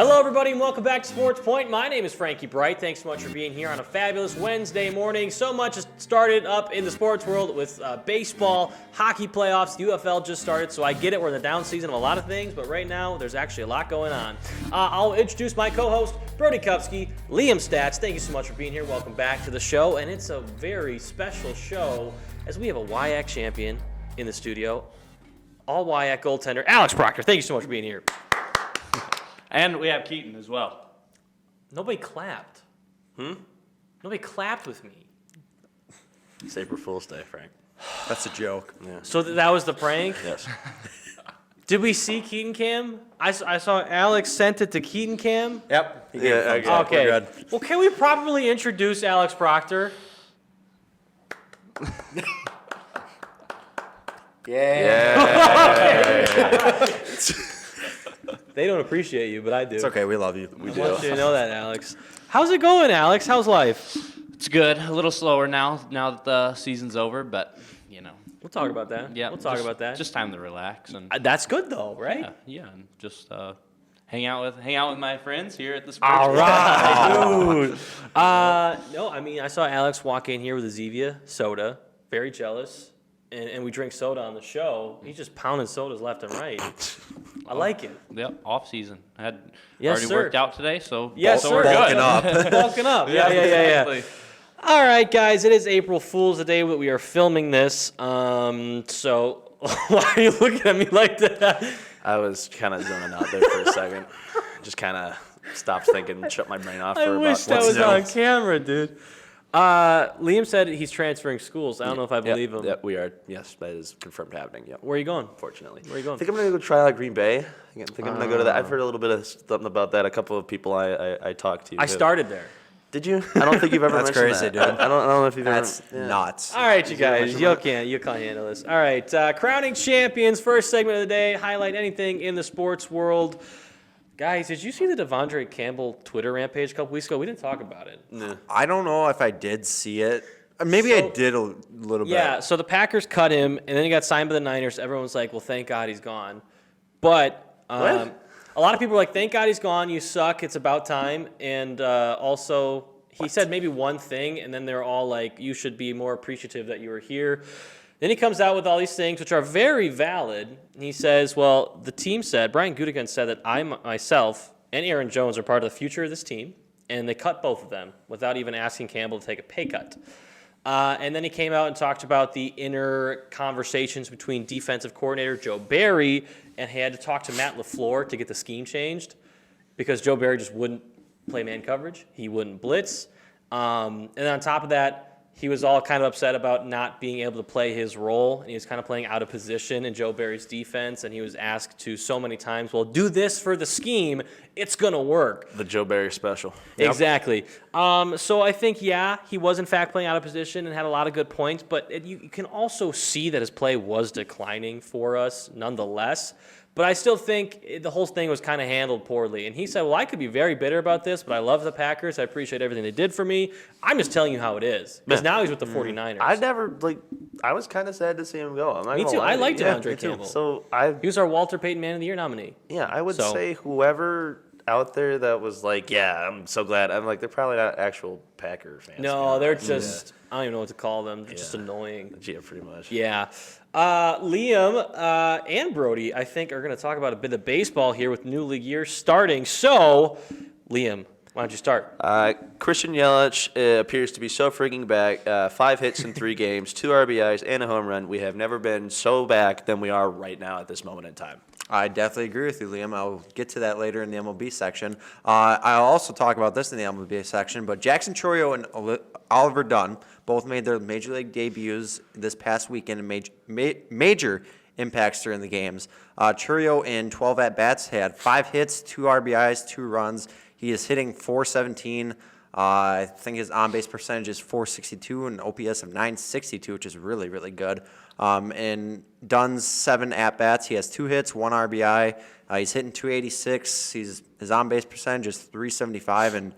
Hello, everybody, and welcome back to SportsPoint. My name is Frankie Breit. Thanks so much for being here on a fabulous Wednesday morning. So much has started up in the sports world with baseball, hockey playoffs, the UFL just started, so I get it. We're in the down season of a lot of things, but right now there's actually a lot going on. I'll introduce my co-host, Brody Kupsky, Liam Statz. Thank you so much for being here. Welcome back to the show, and it's a very special show as we have a WIAC champion in the studio, all WIAC goaltender, Alex Proctor. Thank you so much for being here. And we have Keaton as well. Nobody clapped. Nobody clapped with me. It's April Fool's Day, Frank. That's a joke. Yeah. So that was the prank? Yes. Did we see Keaton Cam? I saw Alex sent it to Keaton Cam. Yep. Okay. We're good. Well, can we properly introduce Alex Proctor? They don't appreciate you, but I do. It's okay. We love you. I want you to know that, Alex. How's it going, Alex? How's life? It's good. A little slower now that the season's over, but, you know. We'll talk about that. Yeah, we'll talk about that. Just time to relax. And That's good, though, right? yeah, and just hang out with my friends here at the sports. All right, dude. No, I mean, I saw Alex walk in here with a Zevia soda. Very jealous. And we drink soda on the show. He's just pounding sodas left and right. I like it. Yep, off-season. I had Yes, already sir. worked out today, so, Yes, so sir. we're Bulking good. up. Bulking up. Yeah. Exactly. All right, guys. It is April Fool's the day that we are filming this. So why are you looking at me like that? I was kind of zoning out there for a second. Just kind of stopped thinking and shut my brain off for I about wish that what's was new. on camera, dude. Liam said he's transferring schools. I don't know if I believe him. Yep, we are. Yes, that is confirmed happening. Yep. Where are you going? Fortunately. Where are you going? I think I'm going to go try out Green Bay. I think I'm going to go to that. I've heard a little bit of something about that. A couple of people I talked to. I started there. Did you? I don't think you've ever That's mentioned crazy, that. dude. I don't know if you've That's ever. nuts. All right, you guys. You can't handle this. All right, crowning champions. First segment of the day. Highlight anything in the sports world. Guys, did you see the Devondre Campbell Twitter rampage a couple weeks ago? We didn't talk about it. No. I don't know if I did see it. Maybe I did a little bit. Yeah, so the Packers cut him, and then he got signed by the Niners. Everyone's like, well, thank God he's gone. But a lot of people were like, thank God he's gone. You suck. It's about time. And also, he said maybe one thing, and then they're all like, you should be more appreciative that you were here. Then he comes out with all these things, which are very valid. And he says, well, the team said, Brian Gutekunst said that I, myself, and Aaron Jones are part of the future of this team, and they cut both of them without even asking Campbell to take a pay cut. And then he came out and talked about the inner conversations between defensive coordinator Joe Barry, and he had to talk to Matt LaFleur to get the scheme changed because Joe Barry just wouldn't play man coverage. He wouldn't blitz. And on top of that, he was all kind of upset about not being able to play his role, and he was kind of playing out of position in Joe Barry's defense, and he was asked to so many times, well, do this for the scheme. It's going to work. The Joe Barry special. Exactly. So I think, he was in fact playing out of position and had a lot of good points, but you can also see that his play was declining for us nonetheless. But I still think the whole thing was kind of handled poorly. And he said, well, I could be very bitter about this, but I love the Packers. I appreciate everything they did for me. I'm just telling you how it is. Because now he's with the 49ers. I was kind of sad to see him go. I'm not Me gonna too. lie I to liked you. Devondre me too. Campbell. So He was our Walter Payton Man of the Year nominee. I would So- say whoever out there that was like, yeah, I'm so glad. I'm like, they're probably not actual Packer fans. No, they're just, I don't even know what to call them. They're just annoying. Yeah, pretty much. Yeah. Liam and Brody, I think, are going to talk about a bit of baseball here with new league year starting. So, Liam, why don't you start? Christian Yelich appears to be so freaking back. 5 hits in 3 games, 2 RBIs, and a home run. We have never been so back than we are right now at this moment in time. I definitely agree with you, Liam. I'll get to that later in the MLB section. I'll also talk about this in the MLB section, but Jackson Chourio and Oliver Dunn both made their Major League debuts this past weekend in major impacts during the games. Chourio in 12 at-bats had 5 hits, 2 RBIs, 2 runs. He is hitting .417. I think his on-base percentage is .462 and an OPS of .962, which is really, really good. And Dunn's 7 at-bats. He has 2 hits, 1 RBI. He's hitting .286. His on-base percentage is .375 and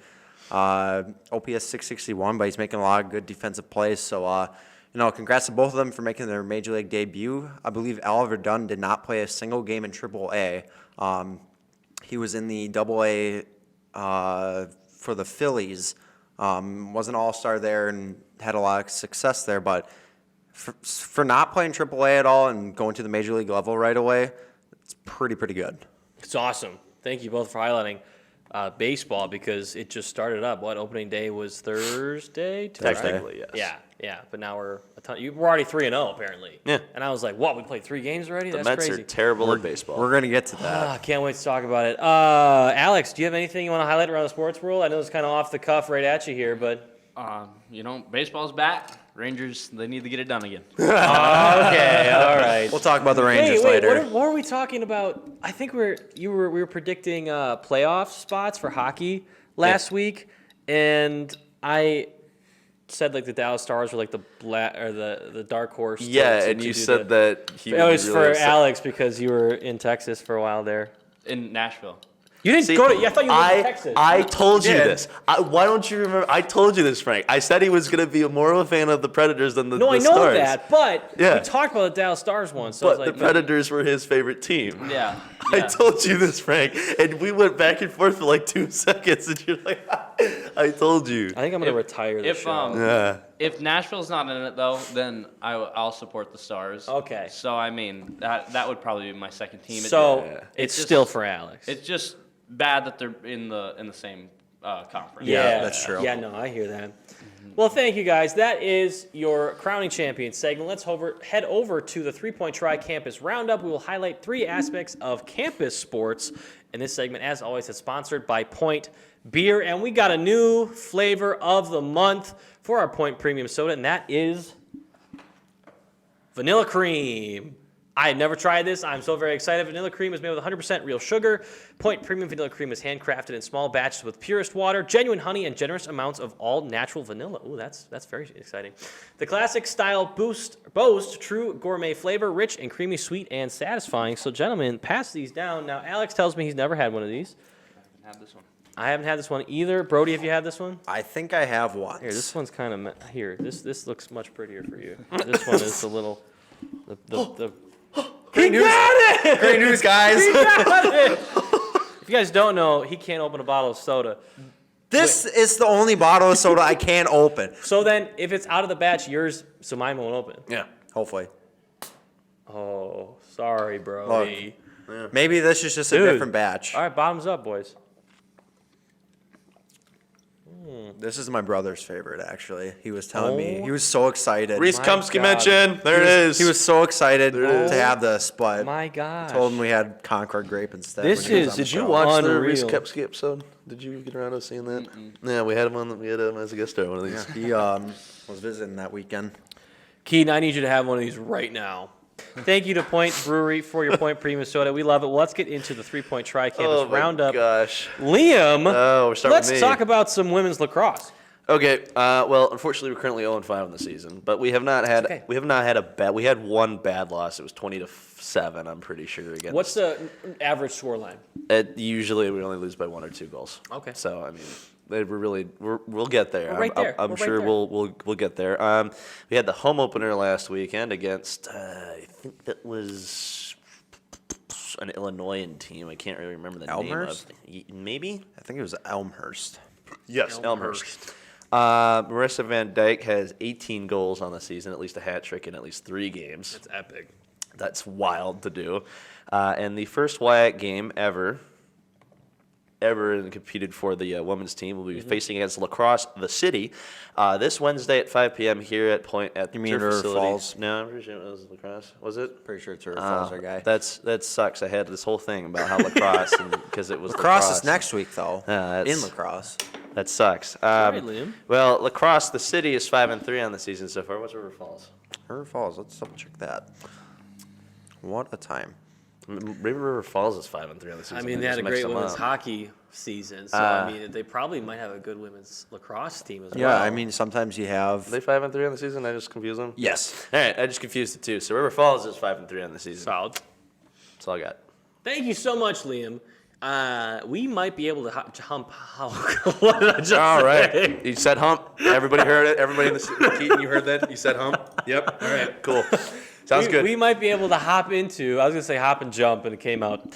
OPS .661, but he's making a lot of good defensive plays. So, congrats to both of them for making their Major League debut. I believe Oliver Dunn did not play a single game in AAA. He was in the Double-A for the Phillies. Wasn't all-star there and had a lot of success there, but for not playing Triple-A at all and going to the major league level right away, it's pretty good. It's awesome. Thank you both for highlighting baseball because it just started up. What, opening day was Thursday? Technically, yes. Yeah. But now we're already 3-0 apparently. Yeah. And I was like, what? We played 3 games already? The That's Mets crazy. are terrible at baseball. We're going to get to that. Can't wait to talk about it. Alex, do you have anything you want to highlight around the sports world? I know it's kind of off the cuff right at you here, but. Baseball's back. Rangers, they need to get it done again. Okay, all right. We'll talk about the Rangers wait, later. What were we talking about? I think we were predicting playoff spots for hockey last week, and I said like the Dallas Stars were like the dark horse. And you said that he It was really for upset. Alex because you were in Texas for a while there. In Nashville. You didn't go to. I thought you lived in Texas. I told you did. this. Why don't you remember? I told you this, Frank. I said he was going to be more of a fan of the Predators than the No, I know Stars. that, but Yeah. we talked about the Dallas Stars once. So I But was the like, Predators were his favorite team. Yeah. I told you this, Frank, and we went back and forth for like 2 seconds, and you're like, I told you. I think I'm going to retire the show. Yeah. If Nashville's not in it though, then I'll support the Stars. Okay. So I mean that would probably be my second team. So It's it's just- still for Alex. It's just bad that they're in the same conference. Yeah, that's true. Yeah, no, I hear that. Well, thank you guys. That is your crowning champion segment. Let's head over to the 3-Point Try Campus Roundup. We will highlight 3 aspects of campus sports. And this segment, as always, is sponsored by Point Beer. And we got a new flavor of the month for our Point Premium Soda, and that is vanilla cream. I had never tried this. I'm so very excited. Vanilla cream is made with 100% real sugar. Point Premium Vanilla Cream is handcrafted in small batches with purest water, genuine honey, and generous amounts of all-natural vanilla. Ooh, that's very exciting. The classic style boasts true gourmet flavor, rich and creamy, sweet, and satisfying. So, gentlemen, pass these down. Now, Alex tells me he's never had one of these. Have this one. I haven't had this one either. Brody, have you had this one? I think I have one. Here, this one's kind of here. This looks much prettier for you. This one is a little the Great news. Great news, guys. If you guys don't know, he can't open a bottle of soda. This is the only bottle of soda I can open. So then, if it's out of the batch, yours, so mine won't open. Yeah. Hopefully. Oh, sorry, Brody. Maybe this is just a Dude. different batch. All right, bottoms up, boys. This is my brother's favorite, actually. He was telling me. He was so excited. Reese My Kupsky God. mentioned. There it is. He was so excited it to is. have this, but My God. told him we had Concord grape instead. This when he was is- on the Did you show. watch the Unreal. Reese Kupsky episode? Did you get around to seeing that? Yeah, we had him on. We had him as a guest star on one of these. He was visiting that weekend. Keaton, I need you to have one of these right now. Thank you to Point Brewery for your Point Premium Soda. We love it. Well, let's get into the 3-Point Try Campus Oh my Roundup. gosh. Liam, Oh, we're starting let's with me. talk about some women's lacrosse. Okay. Well, unfortunately, we're currently 0-5 in the season, but we have not had okay. a bad. We had one bad loss. It was 20-7. I'm pretty sure against. What's the average score line? Usually we only lose by 1 or 2 goals. Okay. So I mean, we'll get there. We're right there. I'm We're right sure there. we'll get there. We had the home opener last weekend against I think that was an Illinoisan team. I can't really remember the Elmhurst? name of. Maybe. I think it was Elmhurst. Yes, Elmhurst. Marissa Van Dyke has 18 goals on the season, at least a hat trick in at least 3 games. That's epic. That's wild to do. And the first Wyatt game ever competed for the women's team will be facing against Lacrosse, the city, this Wednesday at 5 p.m. here at Point at You mean Turf River Facility. Falls? No, I'm pretty sure it was Lacrosse. Was it? Pretty sure it's River Falls, our guy. That sucks. I had this whole thing about how lacrosse because it was Lacrosse is next week, though. that's- in lacrosse. That sucks. Sorry, Liam. Well, Lacrosse, the city, is 5-3 on the season so far. What's River Falls? River Falls. Let's double check that. What a time. River Falls is 5-3 on the season. I mean, they just had a mixed great them women's up. hockey season, so I mean, they probably might have a good women's lacrosse team as Yeah, well. I mean, sometimes you have. Are they 5-3 on the season? I just confused them. Yes. All right, I just confused the two. So River Falls is 5-3 on the season. solid. That's all I got. Thank you so much, Liam. We might be able to hump. What did I just All say? right. You said hump. Everybody heard it. Everybody in the Keaton, you heard that? You said hump? Yep. All right. Cool. Sounds good. We might be able to hop into. I was gonna say hop and jump, and it came out.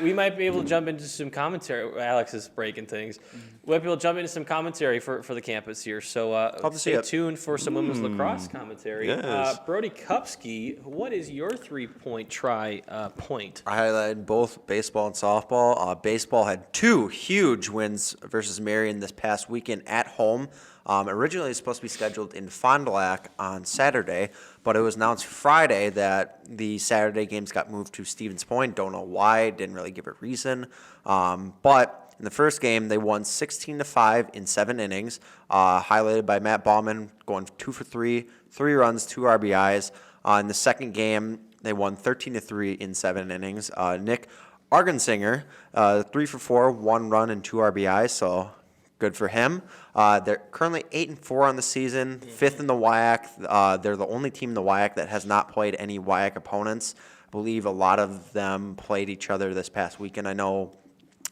we might be able to jump into some commentary. Alex is breaking things. We might be able to jump into some commentary for the campus here. So to see stay it. tuned for some women's lacrosse commentary. Yes. Brody Kupsky, what is your 3-point try point? I highlighted both baseball and softball. Baseball had 2 huge wins versus Marion this past weekend at home. Originally, it was supposed to be scheduled in Fond du Lac on Saturday, but it was announced Friday that the Saturday games got moved to Stevens Point. Don't know why. Didn't really give a reason. But in the first game, they won 16-5 in 7 innings, highlighted by Matt Bauman going 2 for 3, 3 runs, 2 RBIs. In the second game, they won 13-3 in 7 innings. Nick Argensinger, 3 for 4, 1 run and 2 RBIs. So good for him. They're currently 8-4 on the season, 5th in the WIAC. They're the only team in the WIAC that has not played any WIAC opponents. I believe a lot of them played each other this past weekend. I know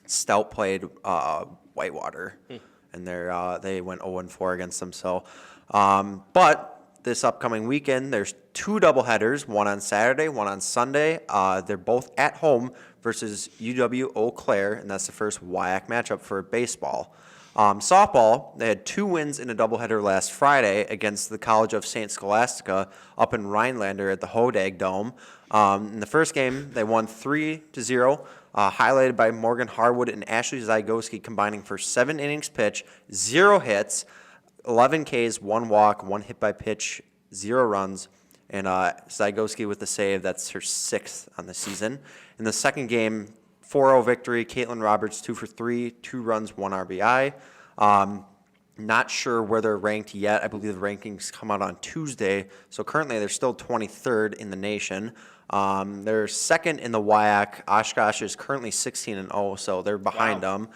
Stout played Whitewater, and they went 0-4 against them. So, but this upcoming weekend, there's 2 doubleheaders, one on Saturday, one on Sunday. They're both at home versus UW Eau Claire, and that's the first WIAC matchup for baseball. Softball, they had 2 wins in a doubleheader last Friday against the College of St. Scholastica up in Rhinelander at the Hodag Dome. In the first game, they won 3-0, highlighted by Morgan Harwood and Ashley Zygoski combining for 7 innings pitch, 0 hits, 11 Ks, 1 walk, 1 hit by pitch, 0 runs, and Zygoski with the save. That's her 6th on the season. In the second game, 4-0 victory. Caitlin Roberts 2 for 3, 2 runs, 1 RBI. Not sure where they're ranked yet. I believe the rankings come out on Tuesday. So currently they're still 23rd in the nation. They're second in the WIAC. Oshkosh is currently 16-0, so they're behind them.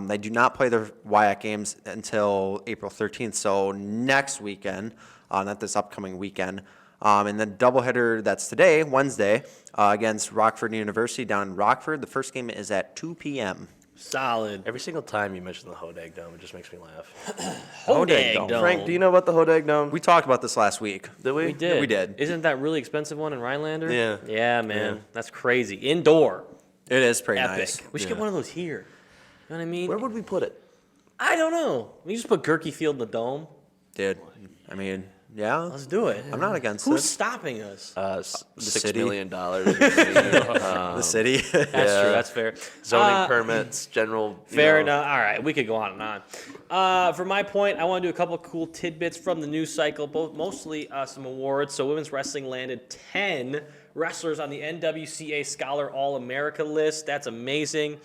They do not play their WIAC games until April 13th, so next weekend, not this upcoming weekend. And then doubleheader, that's today, Wednesday, against Rockford University down in Rockford. The first game is at 2 p.m. Solid. Every single time you mention the Hodag Dome, it just makes me laugh. Hodag Dome. Dome. Frank, do you know about the Hodag Dome? We talked about this last week. Did we? We did. We did. Isn't that really expensive one in Rhinelander? Yeah. Yeah, man. Yeah. That's crazy. Indoor. It is pretty Epic. nice. We should get one of those here. You know what I mean? Where would we put it? I don't know. We just put Gerke Field in the dome. Dude, I mean, yeah, Let's do it. I'm not against Who's it. stopping us? $6 city. million. The city. That's true. That's fair. Zoning permits, general. Fair enough. All right, we could go on and on. For my point, I want to do a couple of cool tidbits from the news cycle, mostly some awards. So women's wrestling landed 10 wrestlers on the NWCA Scholar All-America list. That's amazing.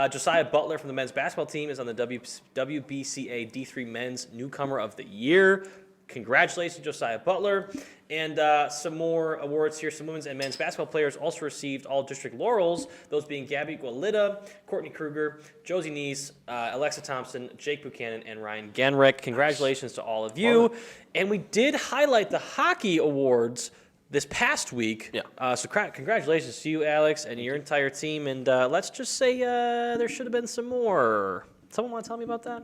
Josiah Butler from the men's basketball team is on the WBCA D3 Men's Newcomer of the Year. Congratulations, Josiah Butler. And some more awards here. Some women's and men's basketball players also received all-district laurels, those being Gabby Gualita, Courtney Kruger, Josie Neese, Alexa Thompson, Jake Buchanan, and Ryan Genrick. Congratulations to all of you. And we did highlight the hockey awards this past week. Yeah. So congratulations to you, Alex, and your entire team. And let's just say there should have been some more. Someone want to tell me about that?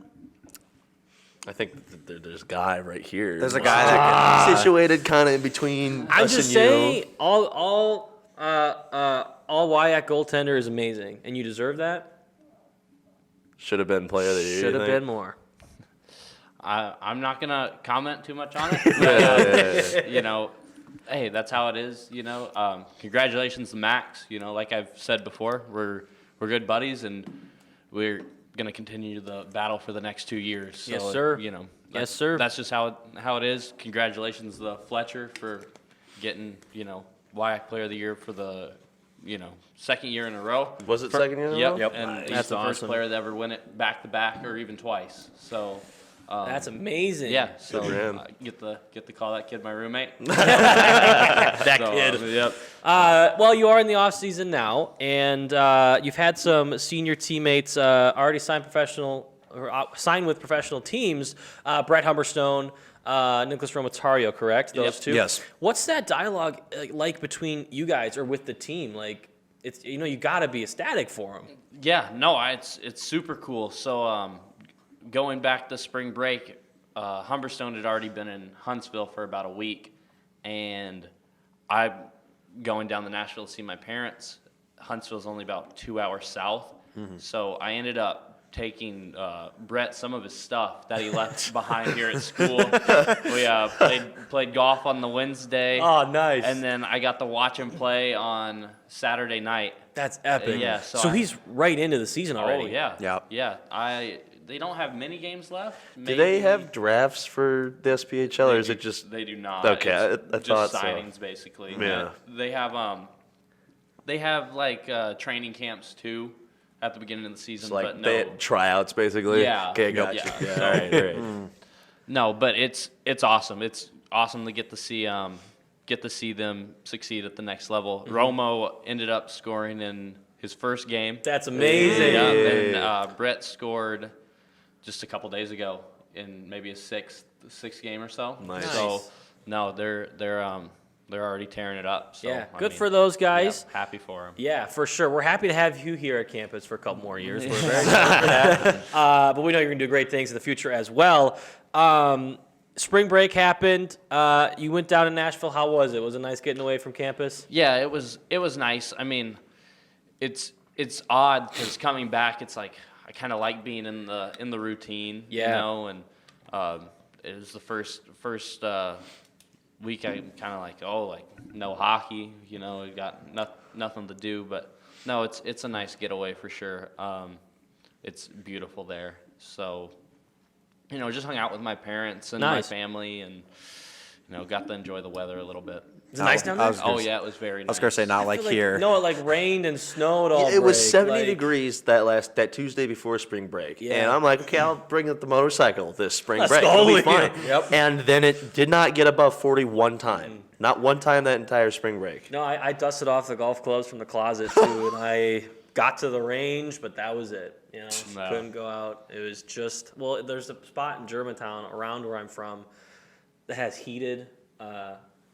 I think there's a guy right here. There's a guy that situated kind of in between I'm us just and saying, you. all WIAC goaltender is amazing, and you deserve that. Should have been player of the year. Should you have think? been more. I'm not gonna comment too much on it. But, you know, hey, that's how it is. You know, congratulations to Max. You know, like I've said before, we're good buddies, and we're gonna continue the battle for the next 2 years. So, Yes, sir. You know, Yes, sir. That's just how it is. Congratulations to Fletcher for getting WIAC Player of the Year for the second year in a row. Was it second year in a row? Yep. And Nice. he's That's the first awesome. player to ever win it back to back or even twice. So. That's amazing. Yeah, so for him. get to call that kid my roommate. That So, kid. Yep. Well, you are in the off season now, and you've had some senior teammates already sign with professional teams. Brett Humberstone, Nicholas Romatario, correct? Those Yep. two. Yes. What's that dialogue like between you guys or with the team? Like, it's you got to be ecstatic for them. Yeah, no, it's super cool. So going back to spring break, Humberstone had already been in Huntsville for about a week, and I'm going down to Nashville to see my parents. Huntsville's only about 2 hours south. So I ended up taking Brett some of his stuff that he left behind here at school. We played golf on the Wednesday. Oh, nice. And then I got to watch him play on Saturday night. That's epic. Yeah, So he's right into the season already. Oh, yeah. Yep. Yeah. They don't have many games left. Do they have drafts for the SPHL, or is it just? They do not. Okay, It's I just thought so. signings, basically. Yeah. They have like training camps, too, at the beginning of the season, It's like but no. tryouts, basically. Yeah. Okay, Yeah. gotcha. Yeah. Yeah. All right, right. No, but it's awesome. It's awesome to get to see them succeed at the next level. Romo ended up scoring in his first game. That's amazing. Yeah, and Brett scored just a couple days ago in maybe a sixth game or so. Nice. So no, they're already tearing it up. So, Yeah, I good mean, for those guys. yeah, happy for them. Yeah, for sure. We're happy to have you here at campus for a couple more years. We're very excited for that. But we know you're going to do great things in the future as well. Spring break happened. You went down to Nashville. How was it? Was it nice getting away from campus? Yeah, it was nice. I mean, it's odd because coming back, it's like I kind of like being in the routine, Yeah. you know. And it was the first week. I kind of like no hockey, you know. We got nothing to do, but no, it's a nice getaway for sure. It's beautiful there, so you know, just hung out with my parents and Nice. my family, and you know, got to enjoy the weather a little bit. Is it nice down there? I was gonna Oh say- yeah, it was very nice. I was going to say, not I like feel here. No, it like rained and snowed all It was break, 70 like- degrees that Tuesday before spring break. Yeah. And I'm like, okay, I'll bring up the motorcycle this spring Let's break. go. It'll be fine. Yep. And then it did not get above 40 one time. Not one time that entire spring break. No, I dusted off the golf clubs from the closet too, and I got to the range, but that was it. You know, No. couldn't go out. It was just there's a spot in Germantown around where I'm from that has heated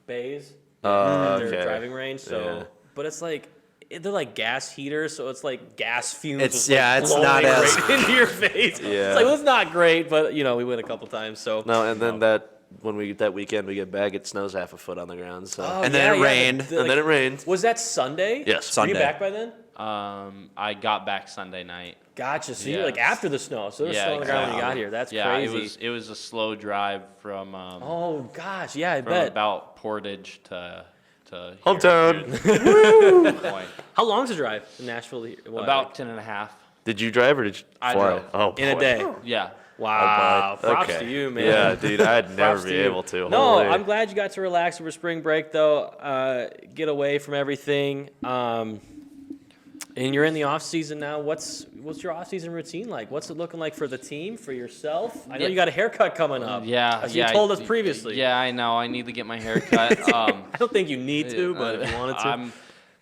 bays at their okay. driving range. So, Yeah. but it's like they're like gas heaters, so it's like gas fumes. It's- just, like, yeah, it's blowing not as- right into your face. Yeah. It's like, well, it's not great, but you know, we went a couple times. So No, and then that weekend we get back, it snows half a foot on the ground. So Oh, And then it yeah, rained. and then it rained. Was that Sunday? Yes. Were Sunday. you back by then? I got back Sunday night. Gotcha. So you're Yeah. like after the snow. So there was Yeah, snow on the ground when you got exactly. here. That's Yeah, crazy. it was a slow drive from Oh gosh, yeah, I from bet. about Portage to here, Hometown. to the point. How long's the drive from Nashville? To here? What, About 10 and a half. Did you drive or did you I fly? drove. Oh, in a boy. day? Yeah. Wow. Oh, boy. Props Okay. to you, man. Yeah, dude, I'd never Props be to you. able to. No, Holy. I'm glad you got to relax over spring break, though. Get away from everything. And you're in the off season now. What's your off season routine like? What's it looking like for the team, for yourself? I know Yeah. you got a haircut coming up. Yeah. as yeah, you told us previously. Yeah, I know. I need to get my hair cut. I don't think you need to, but if you wanted to. I'm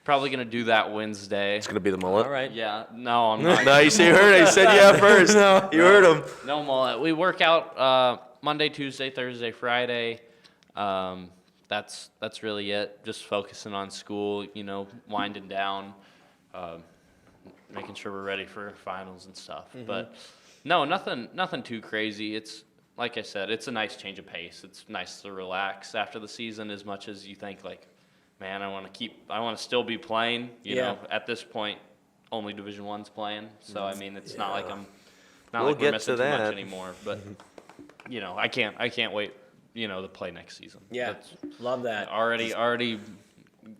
probably going to do that Wednesday. It's gonna be the mullet. All right. Yeah. No, I'm not. No, you heard it. I said yeah first. You heard him. No mullet. We work out Monday, Tuesday, Thursday, Friday. That's really it. Just focusing on school, you know, winding down, making sure we're ready for finals and stuff. But no, nothing too crazy. It's like I said, it's a nice change of pace. It's nice to relax after the season as much as you think like, man, I want to still be playing. You Yeah. know, at this point, only Division I's playing. So I mean, it's not like I'm not We'll like we're get missing to too much that. anymore. But you know, I can't wait. You know, to play next season. Yeah, That's love that. already,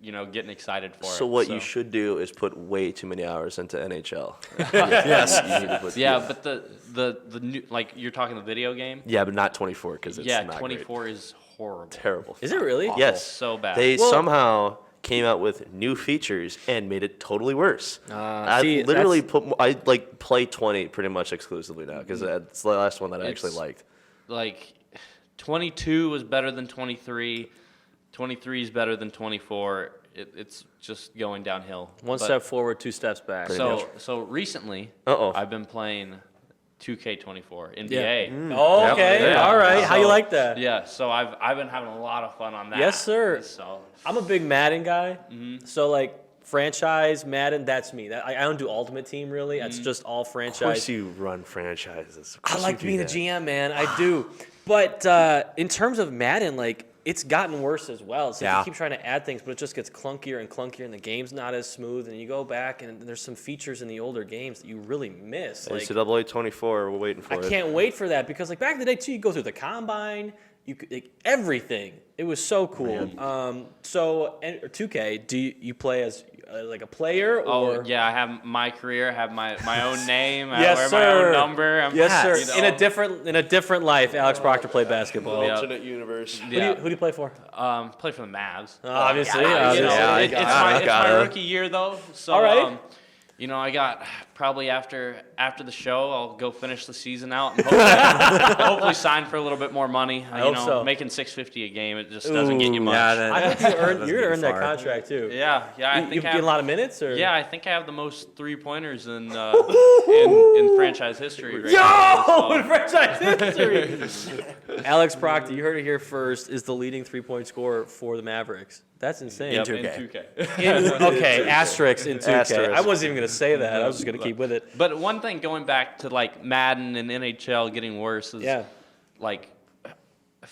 you know, getting excited for it. So what you should do is put way too many hours into NHL. Yes. You need to put, Yeah, but the new, like you're talking the video game. Yeah, but not 24 because it's Yeah, not 24 is horrible. great. Terrible. Is it really? Yes. So bad. They Well- somehow came out with new features and made it totally worse. I see, literally I like play 20 pretty much exclusively now because that's the last one that I actually It's- liked. Like 22 was better than 23. 23 is better than 24. It's just going downhill. One But- step forward, two steps back. So recently, Uh-oh. I've been playing 2K24 NBA. Oh, okay. Yeah. All right. How you So- like that? Yeah, so I've been having a lot of fun on that. Yes, sir. So I'm a big Madden guy. So like franchise Madden, that's me. I don't do Ultimate Team really. It's just all Of franchise. course you run franchises. Of I course like you being do a that. GM, man. I do. But in terms of Madden, like it's gotten worse as well. It's like Yeah. you keep trying to add things, but it just gets clunkier and clunkier, and the game's not as smooth. And you go back, and there's some features in the older games that you really miss. Like, NCAA 24, we're waiting for I it. can't wait for that because, like, back in the day, too, you go through the combine, you could, like, everything. It was so cool. So, 2K, do you play as like a player or? Oh yeah, I have my career. I have my own name. Yes, I wear sir. my own number. Yes, sir. You know, In a different life, Alex Proctor played basketball. Yeah. Alternate universe. Yeah. Who do you play for? Play for the Mavs. Obviously, You know, obviously. it's my rookie year though. So, All right. you know, I got probably after the show, I'll go finish the season out and hopefully sign for a little bit more money. I hope so. Making $650 a game, it just doesn't get you much. I think you're going to earn that far. contract too. Yeah. I You think get a lot of minutes, or? Yeah, I think I have the most 3-pointers in franchise history right now. Yo, in franchise history. Alex Proctor, you heard it here first, is the leading 3-point scorer for the Mavericks. That's insane. Yep, 2K. in 2K. Okay, asterisk in 2K. Asterisk. I wasn't even going to say that. I was just going to keep with it. But one thing going back to like Madden and NHL getting worse is like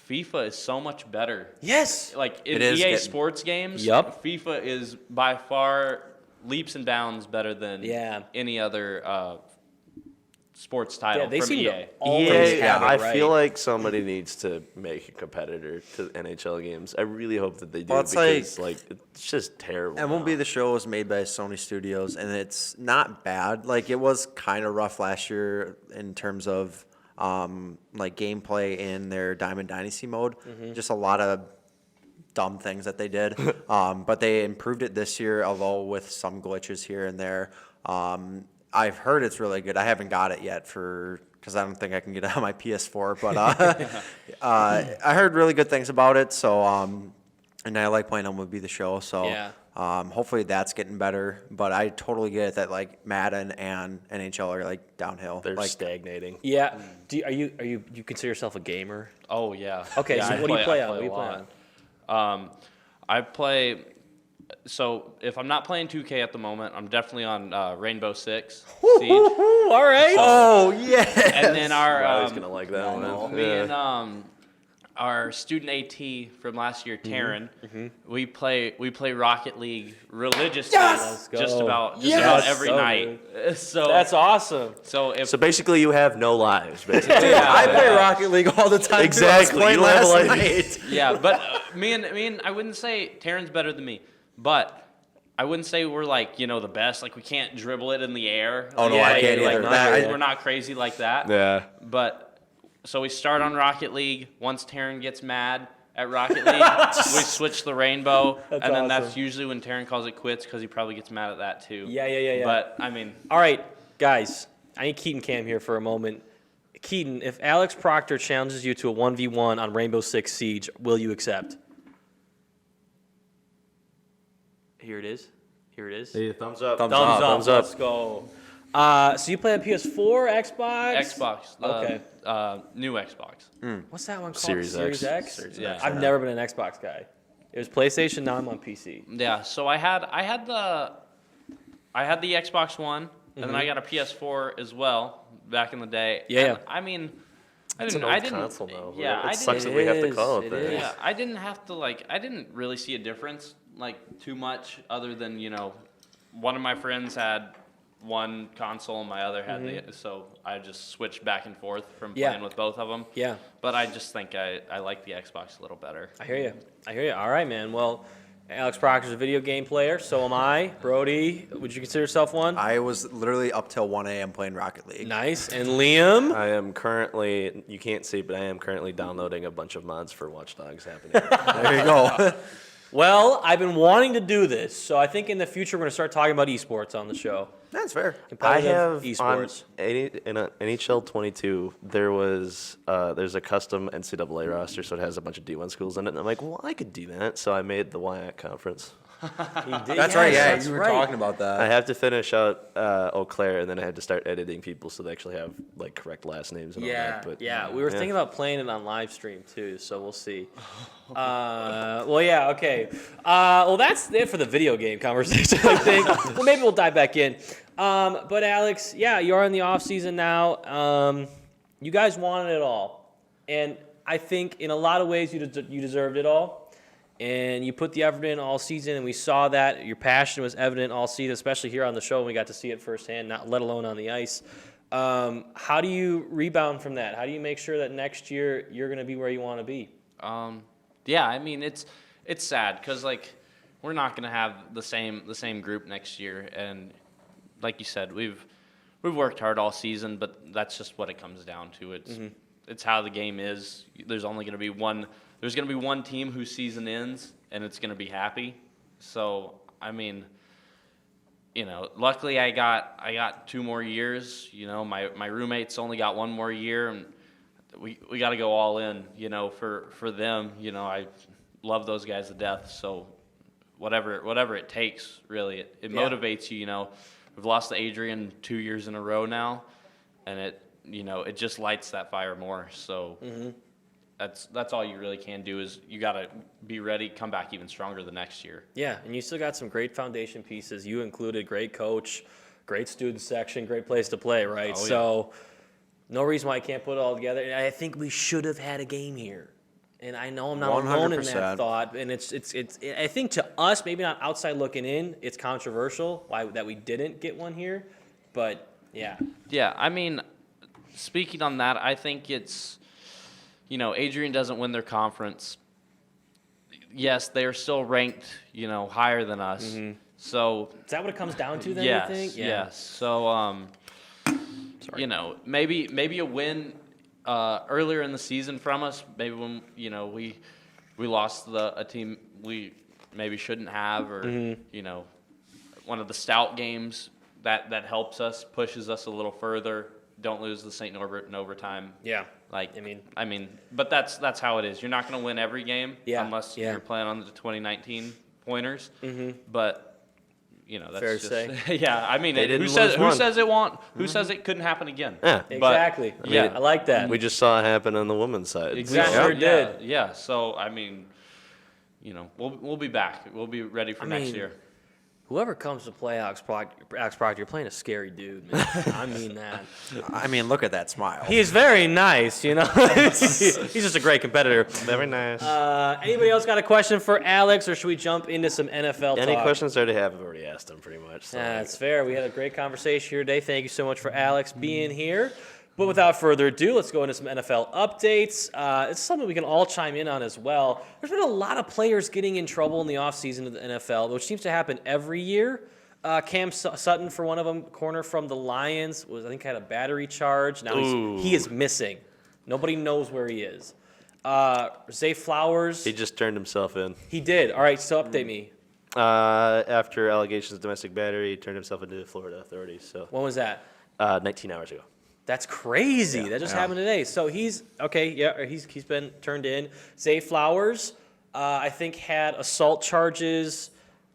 FIFA is so much better. Yes. Like in It is EA getting- sports games, Yup. FIFA is by far leaps and bounds better than Yeah. any other sports title Yeah, they from seem EA. to always EA, have it I right. feel like somebody needs to make a competitor to NHL games. I really hope that they do Well, it's because it's just terrible. MLB The Show was made by Sony Studios, and it's not bad. Like, it was kind of rough last year in terms of like gameplay in their Diamond Dynasty mode. Just a lot of dumb things that they did. But they improved it this year, although with some glitches here and there. I've heard it's really good. I haven't got it yet because I don't think I can get it on my PS4. But I heard really good things about it. So and I like playing MLB The Show. So Yeah. hopefully that's getting better. But I totally get it that like Madden and NHL are like downhill. They're like, stagnating. Yeah. You consider yourself a gamer? Oh yeah. Okay, Yeah, so I what do you play on? I What do you a play lot. I play. So if I'm not playing 2K at the moment, I'm definitely on Rainbow Six Siege. All right. Oh yeah. And then Riley's gonna like that one. me and our student AT from last year, Taryn, we play Rocket League religiously, Let's go. just about Yes! every So night. So That's awesome. so if So basically, you have no lives, basically. I play Rocket League all the time. Exactly. Too. I was playing You don't have a last life. night. yeah, but me and I wouldn't say Taryn's better than me, but I wouldn't say we're like the best. Like we can't dribble it in the air. Oh, no, I can't like, either. we're not crazy like that. Yeah. But so we start on Rocket League. Once Taryn gets mad at Rocket League, we switch the Rainbow, That's and then that's awesome. usually when Taryn calls it quits because he probably gets mad at that too. Yeah. But I mean, All right, guys. I need Keaton Cam here for a moment. Keaton, if Alex Proctor challenges you to a 1v1 on Rainbow Six Siege, will you accept? Here it is. Thumbs up. Thumbs up. Let's go. So you play on PS4, Xbox? Xbox. Okay. New Xbox. What's that one called? Series X. Series Yeah. I've never been an Xbox guy. It was PlayStation. Now I'm on PC. Yeah. So I had the Xbox One, and then I got a PS4 as well back in the day. Yeah. And, I mean, It's an old console now. Yeah, I It sucks didn't. that we have to is, call it it that. is. Yeah, I didn't have to I didn't really see a difference too much other than one of my friends had one console and my other had the so I just switched back and forth from Yeah. playing with both of them. Yeah. But I just think I like the Xbox a little better. I hear you. All right, man. Well, Alex Proctor's a video game player. So am I. Brody, would you consider yourself one? I was literally up till 1 a.m. playing Rocket League. Nice. And Liam? I am currently, you can't see, but I am currently downloading a bunch of mods for Watch Dogs happening. There you go. Well, I've been wanting to do this, so I think in the future we're going to start talking about esports on the show. That's fair. I Competitive have esports. in a NHL 22. There's a custom NCAA roster, so it has a bunch of D1 schools in it. And I'm like, well, I could do that. So I made the WIAC conference. He did- That's right. Yeah, that's you were right. talking about that. I have to finish out Eau Claire, and then I had to start editing people so they actually have correct last names and all that. But We were thinking about playing it on live stream too, so we'll see. Well, yeah, okay. Well, that's it for the video game conversation, I think. Well, maybe we'll dive back in. But Alex, yeah, you're in the off season now. You guys wanted it all, and I think in a lot of ways you deserved it all. And you put the effort in all season, and we saw that. Your passion was evident all season, especially here on the show when we got to see it firsthand, not let alone on the ice. How do you rebound from that? How do you make sure that next year you're going to be where you want to be? Yeah, I mean, it's sad because, like, we're not going to have the same group next year. And like you said, we've worked hard all season, but that's just what it comes down to. It's how the game is. There's only going to be one. There's going to be one team whose season ends, and it's going to be happy. So, I mean, you know, luckily I got 2 more years. You know, my roommates only got 1 more year, and we got to go all in. You know, for them. You know, I love those guys to death. So, whatever it takes, really, it motivates you. You know, we've lost to Adrian 2 years in a row now, and it just lights that fire more. So. That's all you really can do is you got to be ready, come back even stronger the next year. Yeah, and you still got some great foundation pieces. You included great coach, great student section, great place to play, right? Oh, yeah. So no reason why I can't put it all together. And I think we should have had a game here. And I know I'm not alone in that 100%. thought. And it's I think to us, maybe not outside looking in, it's controversial that we didn't get one here. But yeah. Yeah, I mean, speaking on that, I think it's, you know, Adrian doesn't win their conference. Yes, they're still ranked, you know, higher than us. So Is that what it comes down to then, yes, you think? yes. So, you know, maybe a win earlier in the season from us. Maybe when, you know, we lost a team we maybe shouldn't have, or you know, one of the stout games that helps us, pushes us a little further. Don't lose the St. Norbert in overtime. Yeah. Like, I mean, but that's how it is. You're not going to win every game unless Yeah. you're playing on the 2019 pointers. But you know, that's Fair to just say. yeah. I mean, They who didn't says lose one. Who says it couldn't happen again? Yeah. But, Exactly. yeah. I like that. We just saw it happen on the women's side. Exactly. So, Sure did. Yeah. So I mean, you know, we'll be back. We'll be ready for next mean, year. Whoever comes to play Alex Proctor, you're playing a scary dude, man. I mean that. I mean, look at that smile. He is very nice, you know. He's just a great competitor. Very nice. Anybody else got a question for Alex, or should we jump into some NFL Any talk? questions I already have, I've already asked them pretty much. So. That's fair. We had a great conversation here today. Thank you so much for Alex being here. But without further ado, let's go into some NFL updates. It's something we can all chime in on as well. There's been a lot of players getting in trouble in the offseason of the NFL, which seems to happen every year. Cam Sutton, for one of them, corner from the Lions, had a battery charge. Now he is missing. Nobody knows where he is. Zay Flowers. He just turned himself in. He did. All right, so update me. After allegations of domestic battery, he turned himself into the Florida authorities. So When was that? 19 hours ago. That's crazy. That just happened today. So he's been turned in. Zay Flowers, I think, had assault charges.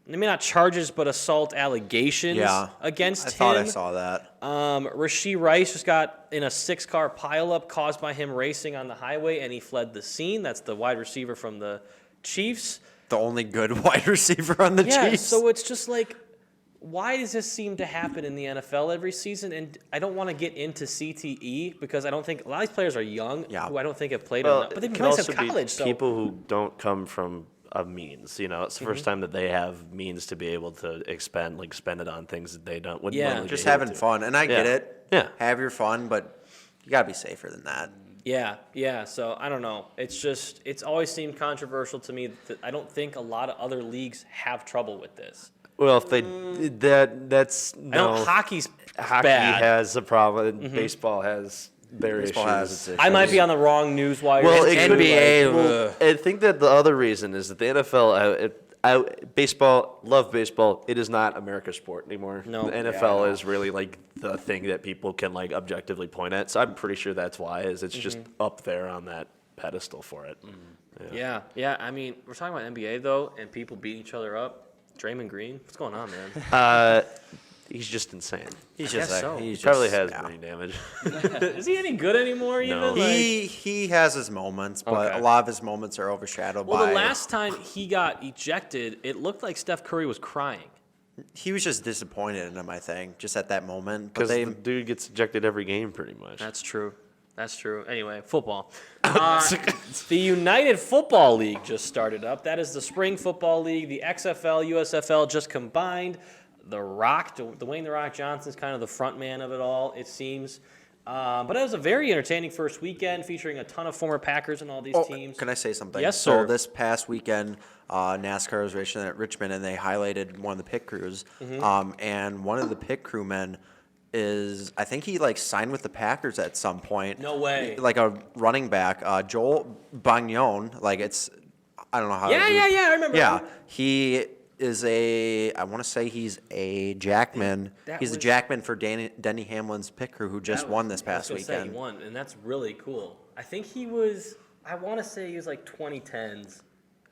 Maybe not charges, but assault allegations against him. I thought I saw that. Rashee Rice just got in a 6-car pileup caused by him racing on the highway, and he fled the scene. That's the wide receiver from the Chiefs. The only good wide receiver on the Yeah, Chiefs. so it's just like, why does this seem to happen in the NFL every season? And I don't want to get into CTE because I don't think a lot of these players are young who I don't think have played enough. But they've been playing since college. So people who don't come from a means, you know, it's the first time that they have means to be able to spend it on things that they don't. Wouldn't normally just be able having to. fun. And I get it. Yeah. Have your fun, but you got to be safer than that. Yeah. So I don't know. It's always seemed controversial to me that I don't think a lot of other leagues have trouble with this. Well, if they that's no. I know hockey's Hockey bad. has a problem. Baseball has their Baseball has its issues. I might be on the wrong news wire. Well, it could be. NBA, Well, I think that the other reason is that the NFL, love baseball. It is not America's sport anymore. No. The NFL is really like the thing that people can like objectively point at. So I'm pretty sure that's why. It's just up there on that pedestal for it. Yeah. I mean, we're talking about NBA though, and people beat each other up. Draymond Green, what's going on, man? He's just insane. He's guess so. He probably has brain damage. Is he any good anymore? No. Even He has his moments, but Okay. a lot of his moments are overshadowed by. the last time he got ejected, it looked like Steph Curry was crying. He was just disappointed in him, I think, just at that moment. But Because they, the dude gets ejected every game pretty much. That's true. That's true. Anyway, football. The United Football League just started up. That is the Spring Football League. The XFL, USFL just combined. The Rock, Dwayne The Rock Johnson is kind of the front man of it all, it seems. But it was a very entertaining first weekend featuring a ton of former Packers and all these teams. Can I say something? Yes, So sir. this past weekend, NASCAR was racing at Richmond, and they highlighted one of the pit crews. And one of the pit crewmen I think he signed with the Packers at some point. No way. Like a running back, Joel Bagnon. I don't know how. Yeah, I remember Yeah, him. he is I want to say he's a Jackman. He's a Jackman for Denny Hamlin's pit crew who just won this past I was weekend. gonna say he won, and that's really cool. I think he was, I want to say he was 2010s.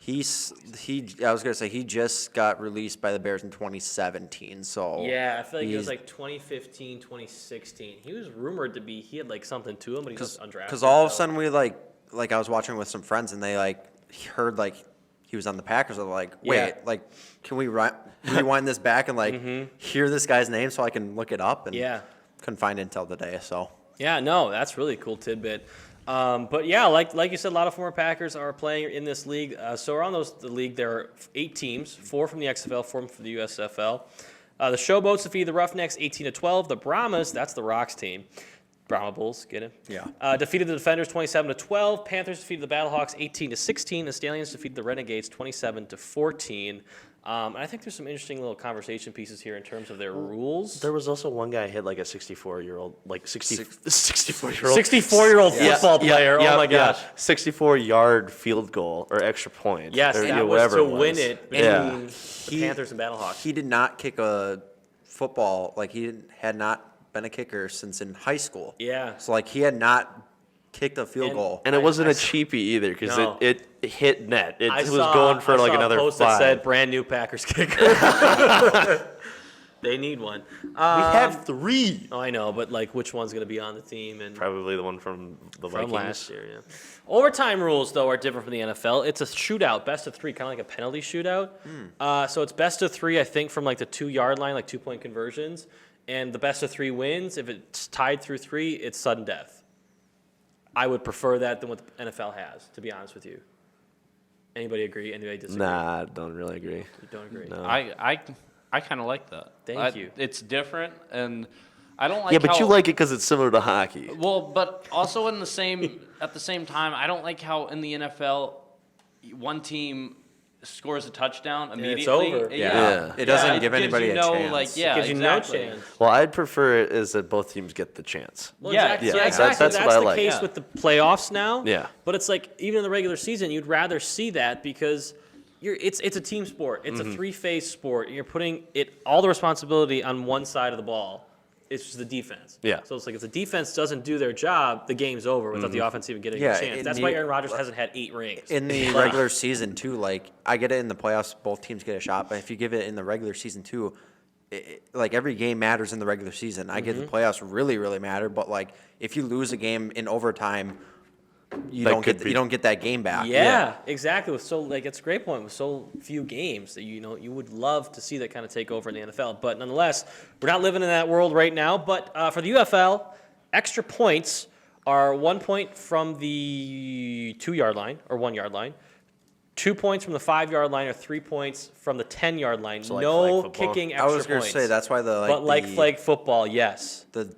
I was gonna say he just got released by the Bears in 2017. So Yeah, I feel like it was 2015, 2016. He was rumored to be, he had something to him, but he's just undrafted. because all of a so- sudden we I was watching with some friends and they heard he was on the Packers. They're like, wait, Yeah. can we rewind this back and hear this guy's name so I can look it up? And Yeah. couldn't find it until today. So Yeah, no, that's really cool tidbit. But yeah, like you said, a lot of former Packers are playing in this league. So around the league, there are 8 teams, 4 from the XFL, 4 from the USFL. The Showboats defeated the Roughnecks 18-12. The Brahmas, that's the Rocks team. Brahma Bulls, get it? Yeah. Defeated the Defenders 27-12. Panthers defeated the Battlehawks 18-16. The Stallions defeated the Renegades 27-14. And I think there's some interesting little conversation pieces here in terms of their rules. There was also one guy hit a 64-year-old, 64-year-old 64-year-old football player. Oh my gosh. 64-yard field goal or extra point. Yes, or, that was whatever to it was. win it Yeah. between the Panthers and Battlehawks. he did not kick a football. Had not been a kicker since in high school. Yeah. So he had not kicked a field goal. And it wasn't a cheapie either because No. it hit net. It I was saw- going for I saw another a post 5. that said brand new Packers kicker. They need one. we have 3. Oh, I know, but which one's going to be on the team and Probably the one from the from Vikings. last year? Yeah. Overtime rules though are different from the NFL. It's a shootout, best of 3, kind of like a penalty shootout. So it's best of 3, I think, from the 2-yard line, 2-point conversions, and the best of 3 wins. If it's tied through 3, it's sudden death. I would prefer that than what the NFL has, to be honest with you. Anybody agree? Anybody disagree? Nah, I don't really agree. You don't agree? No. I kind of like that. Thank you. It's different, and I don't like. Yeah, but how, you like it because it's similar to hockey. Well, but also at the same time, I don't like how in the NFL, one team scores a touchdown immediately. it's over. Yeah. It doesn't it give gives anybody you a no, chance. yeah, It gives you exactly. no chance. Well, I'd prefer it is that both teams get the chance. Well, Yeah, exactly. yeah, Yeah, exactly. exactly. That's That's what I the like. case Yeah. with the playoffs now. Yeah. But it's even in the regular season, you'd rather see that because it's a team sport. It's a 3-phase sport. You're putting all the responsibility on one side of the ball. It's just the defense. Yeah. So it's if the defense doesn't do their job, the game's over without the offense even getting Yeah, a chance. and That's why Aaron Rodgers hasn't had 8 rings. In the regular season too, I get it in the playoffs, both teams get a shot. But if you give it in the regular season too, every game matters in the regular season. I get the playoffs really, really matter. But if you lose a game in overtime, you don't get that game back. Yeah, exactly. With it's a great point. With so few games that you would love to see that kind of take over in the NFL. But nonetheless, we're not living in that world right now. But for the UFL, extra points are 1 point from the 2-yard line or 1-yard line, 2 points from the 5-yard line, or 3 points from the 10-yard line. So like no flag football. kicking I extra was gonna points. say that's why but flag football, yes. the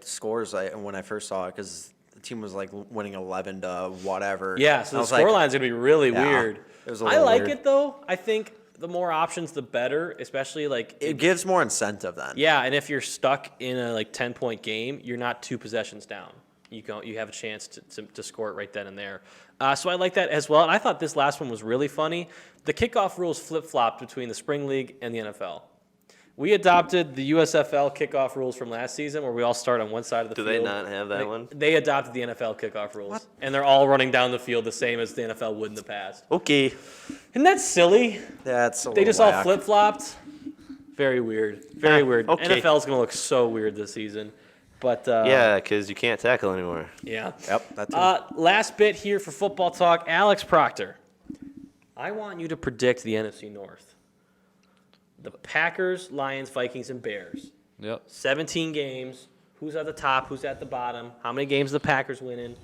scores when I first saw it because the team was winning 11 to whatever. Yeah, so I the was scoreline's going to be really Yeah, weird. it was a I little like weird. it, though. I think the more options, the better, especially It gives more incentive then. yeah, and if you're stuck in a 10-point game, you're not 2 possessions down. You have a chance to score it right then and there. So I like that as well. And I thought this last one was really funny. The kickoff rules flip-flopped between the Spring League and the NFL. We adopted the USFL kickoff rules from last season where we all start on one side of the Do field. they not have that one? They adopted the NFL kickoff rules. And they're all running down the field the same as the NFL would in the past. Okay. Isn't that silly? That's a They little just all whack. flip-flopped. Very weird. Very weird. okay. NFL's going to look so weird this season. But Yeah, because you can't tackle anymore. yeah. Yep, that's it. Last bit here for football talk. Alex Proctor, I want you to predict the NFC North. The Packers, Lions, Vikings, and Bears. Yep. 17 games. who's at the top, who's at the bottom, how many games the Packers win in.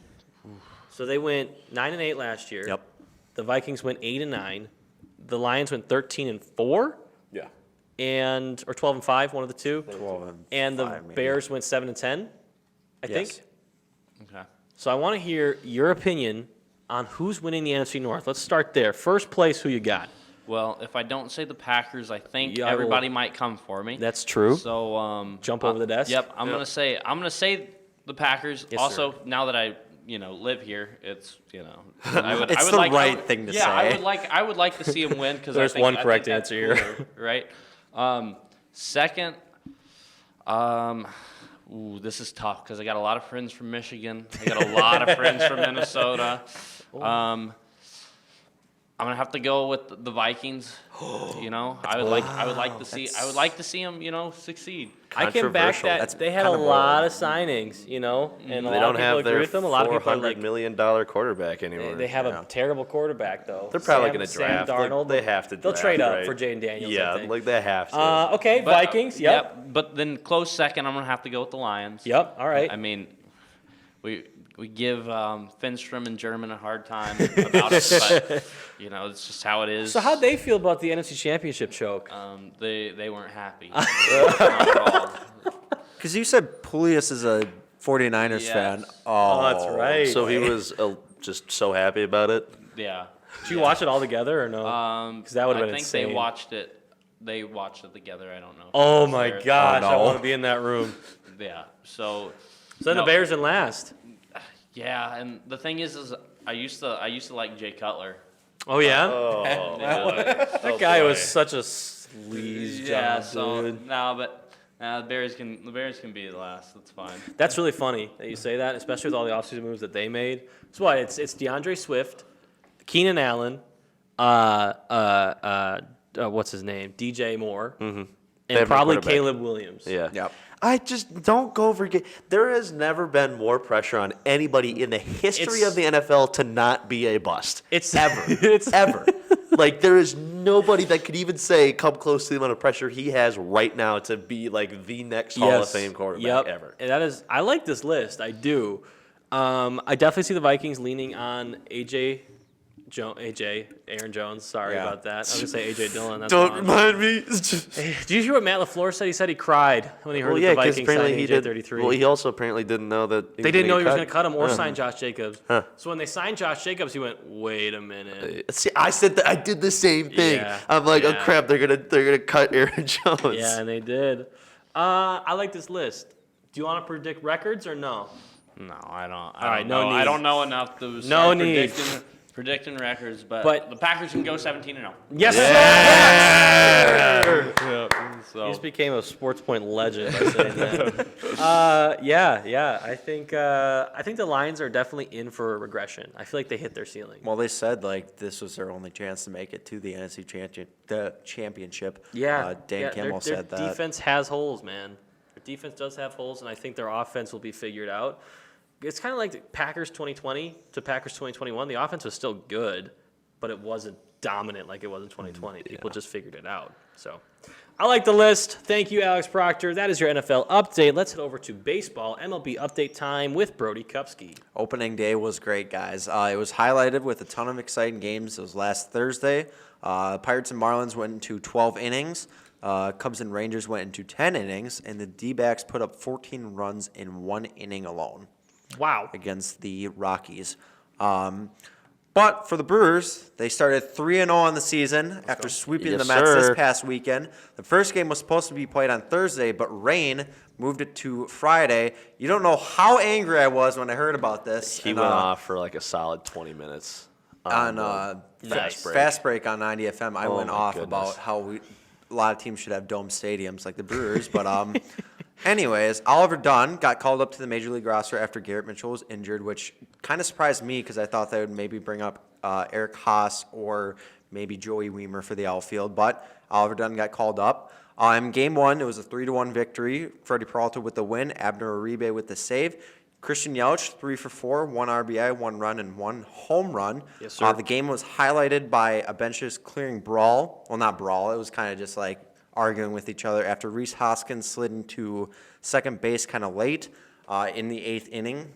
So they went 9-8 last year. Yep. The Vikings went 8-9. The Lions went 13-4. Yeah. Or 12-5, one of the two. 12 And the 5 maybe. Bears went 7-10, I think. Yes. Okay. So I want to hear your opinion on who's winning the NFC North. Let's start there. First place, who you got? Well, if I don't say the Packers, I think Yeah, I will- everybody might come for me. That's true. So Jump over the desk? Yep, I'm gonna say the Packers. Yes, also, sir. now that I live here, it's I would It's I would the like right thing to yeah, say. I would like to see them win because There's one correct that's answer here. cooler, right? Second, this is tough because I got a lot of friends from Michigan. I got a lot of friends from Minnesota. I'm gonna have to go with the Vikings. I would like to see them, succeed. I can back Controversial. that. That's they had a kind of lot of signings, and a They lot don't of people have agree their with them. A lot of people are $400 like, million quarterback anymore. they have a terrible quarterback, though. They're probably Sam- going to Sam draft. Darnold. They have to. They'll draft, trade up right? for Jaden Daniels. Yeah, I think. like they have to. Okay, But, Vikings. Yep. But then close second, I'm gonna have to go with the Lions. Yep. All right. I mean, we give Finstrom and German a hard time about it, but it's just how it is. So how'd they feel about the NFC Championship choke? They weren't happy. Not at all. Because you said Pulius is a 49ers Yes. fan. Oh, that's right. So he was just so happy about it. Yeah. Did you watch it all together or no? Because that would have been I think insane. they watched it. They watched it together. I don't know. Oh I was my there. gosh! I no. want to be in that room. Yeah. So. So then the No. Bears in last. Yeah, and the thing is I used to like Jay Cutler. Oh yeah. That That guy was such a sleaze Yeah. job, So dude. no, but the Bears can be the last. That's fine. That's really funny that you say that, especially with all the offseason moves that they made. So what? It's DeAndre Swift, Keenan Allen, what's his name? DJ Moore, and Favorite probably quarterback. Caleb Williams. Yeah. Yep. I just don't go for. There has never been more pressure on anybody in the history It's- of the NFL to not be a bust. It's ever, it's ever. Like there is nobody that could even say come close to the amount of pressure he has right now to be like the next Hall of Fame quarterback ever. And that is, I like this list. I do. I definitely see the Vikings leaning on Aaron Jones. Sorry Yeah. about that. I was gonna say AJ Dillon. That's Don't wrong. remind me. Did you hear what Matt LaFleur said? He said he cried when he heard Well, that yeah, the because Vikings apparently signed he AJ did. 33. Well, he also apparently didn't know that They didn't know he was going to cut him or Huh. sign Josh Jacobs. Huh. So when they signed Josh Jacobs, he went, "Wait a minute." See, I said that I did the same thing. Yeah, I'm like, oh yeah. crap, they're gonna cut Aaron Jones. Yeah, and they did. I like this list. Do you want to predict records or no? No, I don't. All right, no need. I don't know enough to No start need. predicting records, but But- the Packers can go 17-0. Yes, sir. You So just became a SportsPoint legend by saying that. Yeah. I think the Lions are definitely in for a regression. I feel like they hit their ceiling. Well, they said like this was their only chance to make it to the championship. Dan Kimmel said their that. defense has holes, man. Their defense does have holes, and I think their offense will be figured out. It's kind of like the Packers 2020 to Packers 2021. The offense was still good, but it wasn't dominant like it was in 2020. People just figured it out. So I like the list. Thank you, Alex Proctor. That is your NFL update. Let's head over to baseball, MLB update time with Brody Kupsky. Opening day was great, guys. It was highlighted with a ton of exciting games. It was last Thursday. Pirates and Marlins went into 12 innings. Cubs and Rangers went into 10 innings, and the D-backs put up 14 runs in 1 inning alone Wow. against the Rockies. But for the Brewers, they started 3-0 on the season after sweeping Yes, the Mets sir. this past weekend. The first game was supposed to be played on Thursday, but rain moved it to Friday. You don't know how angry I was when I heard about this. He And, went off for like a solid 20 minutes on fast break. Fast Break on 90 FM. I Oh went my off goodness. about how a lot of teams should have dome stadiums like the Brewers. But anyways, Oliver Dunn got called up to the Major League roster after Garrett Mitchell was injured, which kind of surprised me because I thought they would maybe bring up Eric Haas or maybe Joey Weimer for the outfield. But Oliver Dunn got called up. Game 1, it was a 3-1 victory. Freddie Peralta with the win, Abner Uribe with the save. Christian Yelich, 3 for 4, 1 RBI, 1 run, and 1 home run. Yes, sir. The game was highlighted by a benches clearing brawl. Well, not brawl. It was kind of just like arguing with each other after Rhys Hoskins slid into second base kind of late in the 8th inning.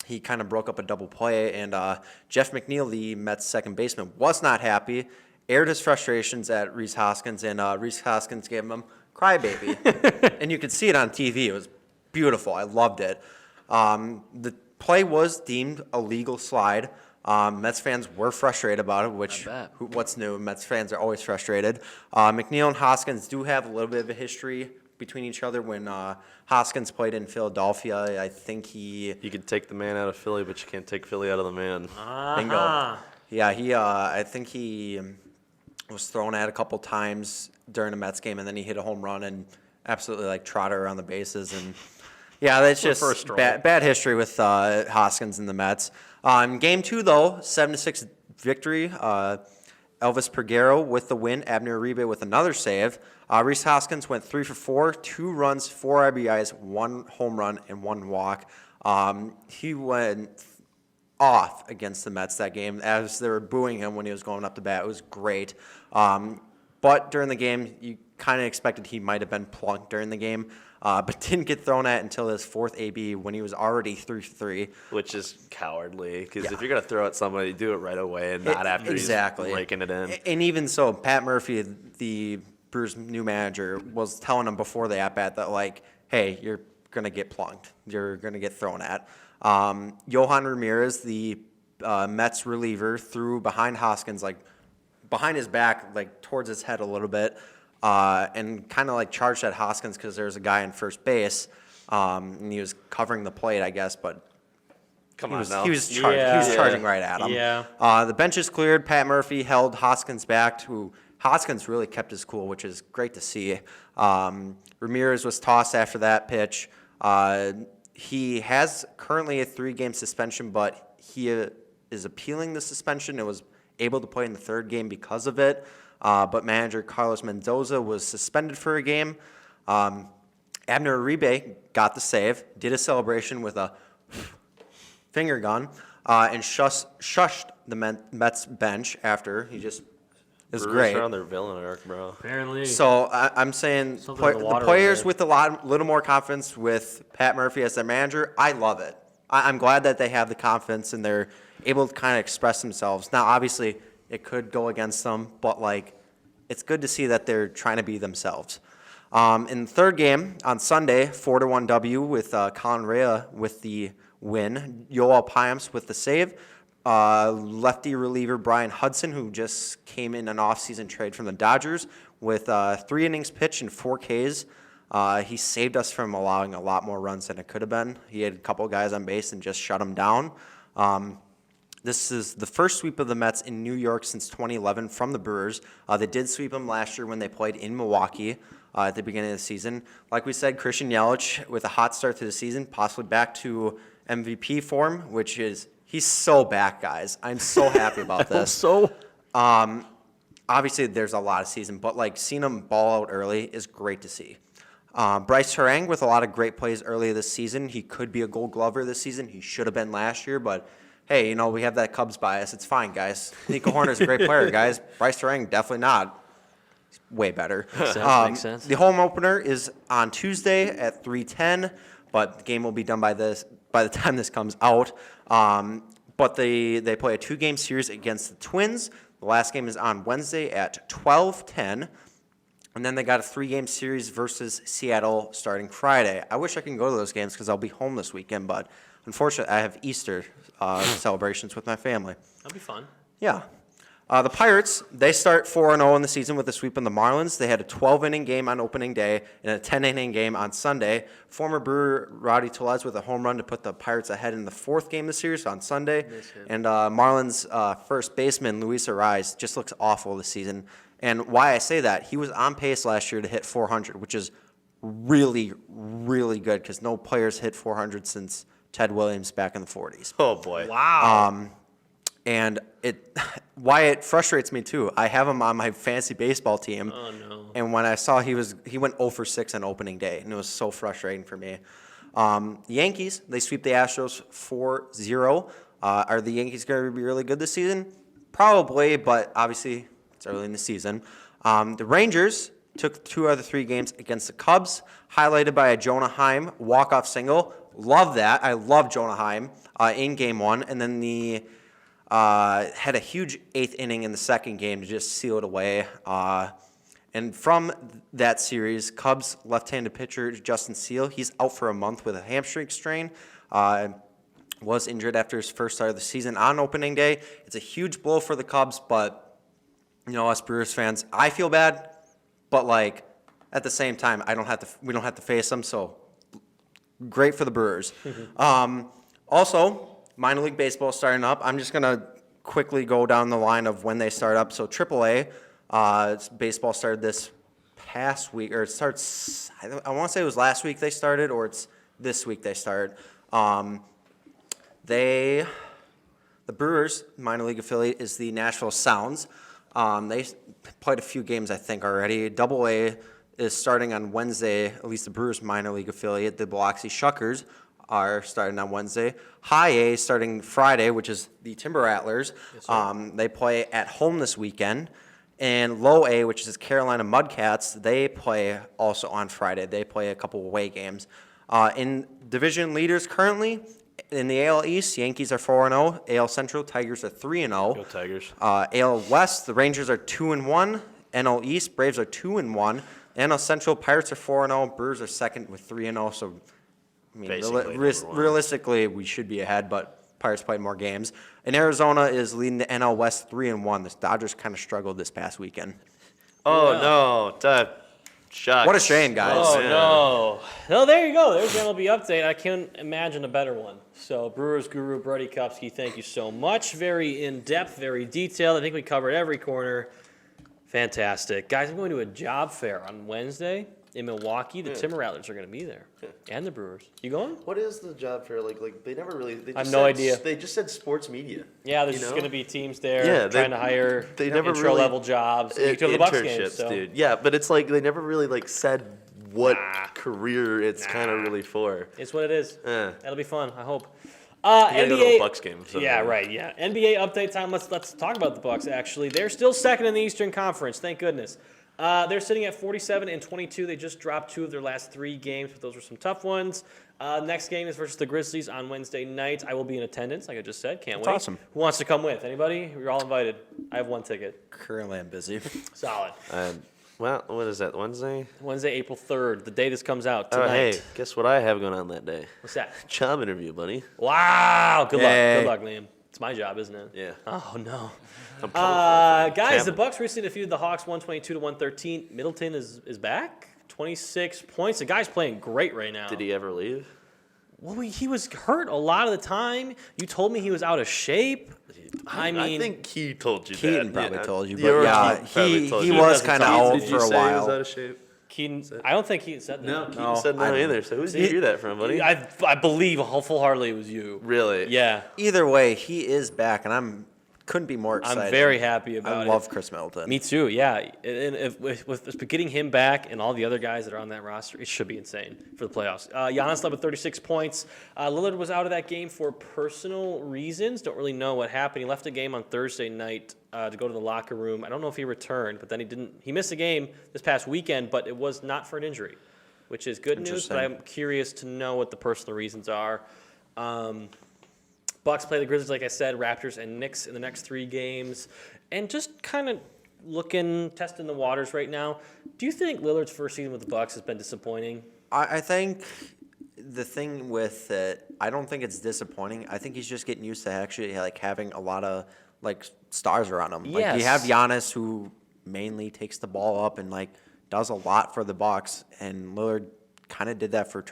He kind of broke up a double play, and Jeff McNeil, the Mets second baseman, was not happy, aired his frustrations at Rhys Hoskins, and Rhys Hoskins gave him crybaby. And you could see it on TV. It was beautiful. I loved it. The play was deemed a legal slide. Mets fans were frustrated about it, which, what's new? Mets fans are always frustrated. McNeil and Hoskins do have a little bit of a history between each other. When Hoskins played in Philadelphia, I think You could take the man out of Philly, but you can't take Philly out of the man. Bingo. Yeah, I think he was thrown at a couple times during a Mets game, and then he hit a home run and absolutely like trotted around the bases. And yeah, that's just bad history with Hoskins and the Mets. Game 2, though, 7-6 victory. Elvis Peguero with the win. Abner Uribe with another save. Rhys Hoskins went 3 for 4, 2 runs, 4 RBIs, 1 home run, and 1 walk. He went off against the Mets that game as they were booing him when he was going up to bat. It was great. But during the game, you kind of expected he might have been plunked during the game, but didn't get thrown at until his 4th AB when he was already 3 for 3. Which is cowardly, because if you're going to throw at somebody, do it right away and not after he's raking it in. And even so, Pat Murphy, the Brewers' new manager, was telling him before the at-bat that, like, hey, you're going to get plunked. You're going to get thrown at. Yohan Ramirez, the Mets reliever, threw behind Hoskins, like behind his back, like towards his head a little bit, and kind of like charged at Hoskins because there was a guy in first base, and he was covering the plate, I guess, but he was charging right at him. Yeah. The bench is cleared. Pat Murphy held Hoskins back. Hoskins really kept his cool, which is great to see. Ramirez was tossed after that pitch. He has currently a 3-game suspension, but he is appealing the suspension and was able to play in the 3rd game because of it. But manager Carlos Mendoza was suspended for a game. Abner Uribe got the save, did a celebration with a finger gun, and shushed the Mets bench after. He just is great. Around their villain arc, bro. Apparently. So I'm saying the players with a little more confidence with Pat Murphy as their manager, I love it. I'm glad that they have the confidence and they're able to kind of express themselves. Now, obviously, it could go against them, but like, it's good to see that they're trying to be themselves. In the 3rd game on Sunday, 4-1 W with Colin Rea with the win. Yoel Payamps with the save. Lefty reliever Brian Hudson, who just came in an offseason trade from the Dodgers, with 3 innings pitched and 4 Ks. He saved us from allowing a lot more runs than it could have been. He had a couple guys on base and just shut them down. This is the first sweep of the Mets in New York since 2011 from the Brewers. They did sweep them last year when they played in Milwaukee at the beginning of the season. Like we said, Christian Yelich with a hot start to the season, possibly back to MVP form, which is he's so back, guys. I'm so happy about this. Obviously, there's a lot of season, but like seeing him ball out early is great to see. Bryce Harang with a lot of great plays early this season. He could be a Gold Glover this season. He should have been last year, but hey, we have that Cubs bias. It's fine, guys. Nico Horner's a great player, guys. Bryce Harang, definitely not. He's way better. Makes sense. The home opener is on Tuesday at 3:10, but the game will be done by the time this comes out. But they play a 2-game series against the Twins. The last game is on Wednesday at 12:10. And then they got a 3-game series versus Seattle starting Friday. I wish I could go to those games because I'll be home this weekend, but unfortunately, I have Easter celebrations with my family. That'll be fun. Yeah. The Pirates, they start 4-0 in the season with a sweep on the Marlins. They had a 12-inning game on opening day and a 10-inning game on Sunday. Former Brewer Rowdy Tellez with a home run to put the Pirates ahead in the 4th game of the series on Sunday. And Marlins first baseman Luis Arraez just looks awful this season. And why I say that, he was on pace last year to hit 400, which is really, really good because no players hit 400 since Ted Williams back in the 40s. Oh, boy. Wow. And why it frustrates me too. I have him on my fantasy baseball team. Oh no. And when I saw he went 0 for 6 on opening day, and it was so frustrating for me. The Yankees, they sweep the Astros 4-0. Are the Yankees going to be really good this season? Probably, but obviously it's early in the season. The Rangers took 2 out of the 3 games against the Cubs, highlighted by a Jonah Heim walk-off single. Love that. I love Jonah Heim in Game 1. And then had a huge 8th inning in the second game to just seal it away. And from that series, Cubs left-handed pitcher Justin Seal, he's out for a month with a hamstring strain. Was injured after his first start of the season on opening day. It's a huge blow for the Cubs, but us Brewers fans, I feel bad, but like at the same time, we don't have to face them. So great for the Brewers. Also, minor league baseball starting up. I'm just gonna quickly go down the line of when they start up. So AAA baseball started this past week, or it starts. I want to say it was last week they started, or it's this week they started. The Brewers minor league affiliate is the Nashville Sounds. They played a few games, I think, already. AA is starting on Wednesday, at least the Brewers minor league affiliate. The Biloxi Shuckers are starting on Wednesday. High A starting Friday, which is the Timber Rattlers. Yes, they play at home this weekend. And Low A, which is Carolina Mudcats, they play also on Friday. They play a couple away games. In division leaders currently, in the AL East, Yankees are 4-0. AL Central, Tigers are 3-0. Go Tigers. AL West, the Rangers are 2-1. NL East, Braves are 2-1. NL Central, Pirates are 4-0. Brewers are second with 3-0. So, I mean, realistically, we should be ahead, but Pirates played more games. And Arizona is leading the NL West 3-1. The Dodgers kind of struggled this past weekend. Oh, no. Shucks. What a shame, guys. Oh, no. No, there you go. There's the MLB update. I can't imagine a better one. So, Brewers guru Brody Kupsky, thank you so much. Very in-depth, very detailed. I think we covered every corner. Fantastic. Guys, I'm going to a job fair on Wednesday in Milwaukee. The Timber Rattlers are going to be there. And the Brewers. You going? What is the job fair like? Like they never really. They just I have no idea. They just said sports media. Yeah, there's just going to be teams there trying to hire intro-level jobs. You go to the Bucks games, so. Dude. Yeah, but it's like they never really like said what career it's kind of really for. It's what it is. That'll be fun, I hope. NBA, go to a Bucks game. So yeah, right. Yeah, NBA update time. Let's talk about the Bucks. Actually, they're still second in the Eastern Conference. Thank goodness. They're sitting at 47-22. They just dropped 2 of their last 3 games, but those were some tough ones. Next game is versus the Grizzlies on Wednesday night. I will be in attendance, like I just said. Can't wait. Awesome. Who wants to come with? Anybody? You're all invited. I have 1 ticket. Currently, I'm busy. Solid. Well, what is that? Wednesday? Wednesday, April 3rd. The day this comes out tonight. Oh, hey, guess what I have going on that day? What's that? Job interview, buddy. Wow. Good luck. Yay. Good luck, Liam. It's my job, isn't it? Yeah. Oh, no. I'm coming for Guys, the Bucks recently defeated the Hawks 122-113. Middleton is back, 26 points. The guy's playing great right now. Did he ever leave? Well, he was hurt a lot of the time. You told me he was out of shape. I mean, I think he told you Keaton that. probably told you, but Your yeah, Keaton probably he told you. was kind of out Did you for a say he was while. out of shape? Keaton. I don't think Keaton said that. No, Keaton said no I- either. So who did you hear that from, buddy? I believe full-heartedly it was you. Really? Yeah. Either way, he is back, and couldn't be more excited. I'm very happy about it. I love Chris Middleton. Me too, yeah. And with getting him back and all the other guys that are on that roster, it should be insane for the playoffs. Giannis led with 36 points. Lillard was out of that game for personal reasons. Don't really know what happened. He left the game on Thursday night to go to the locker room. I don't know if he returned, but then he didn't. He missed a game this past weekend, but it was not for an injury, which is good news. But I'm curious to know what the personal reasons are. Bucks play the Grizzlies, like I said, Raptors and Knicks in the next 3 games. And just kind of testing the waters right now. Do you think Lillard's first season with the Bucks has been disappointing? I think the thing with it, I don't think it's disappointing. I think he's just getting used to actually like having a lot of like stars around him. Like you have Giannis, who mainly takes the ball up and like does a lot for the Bucks, and Lillard kind of did that for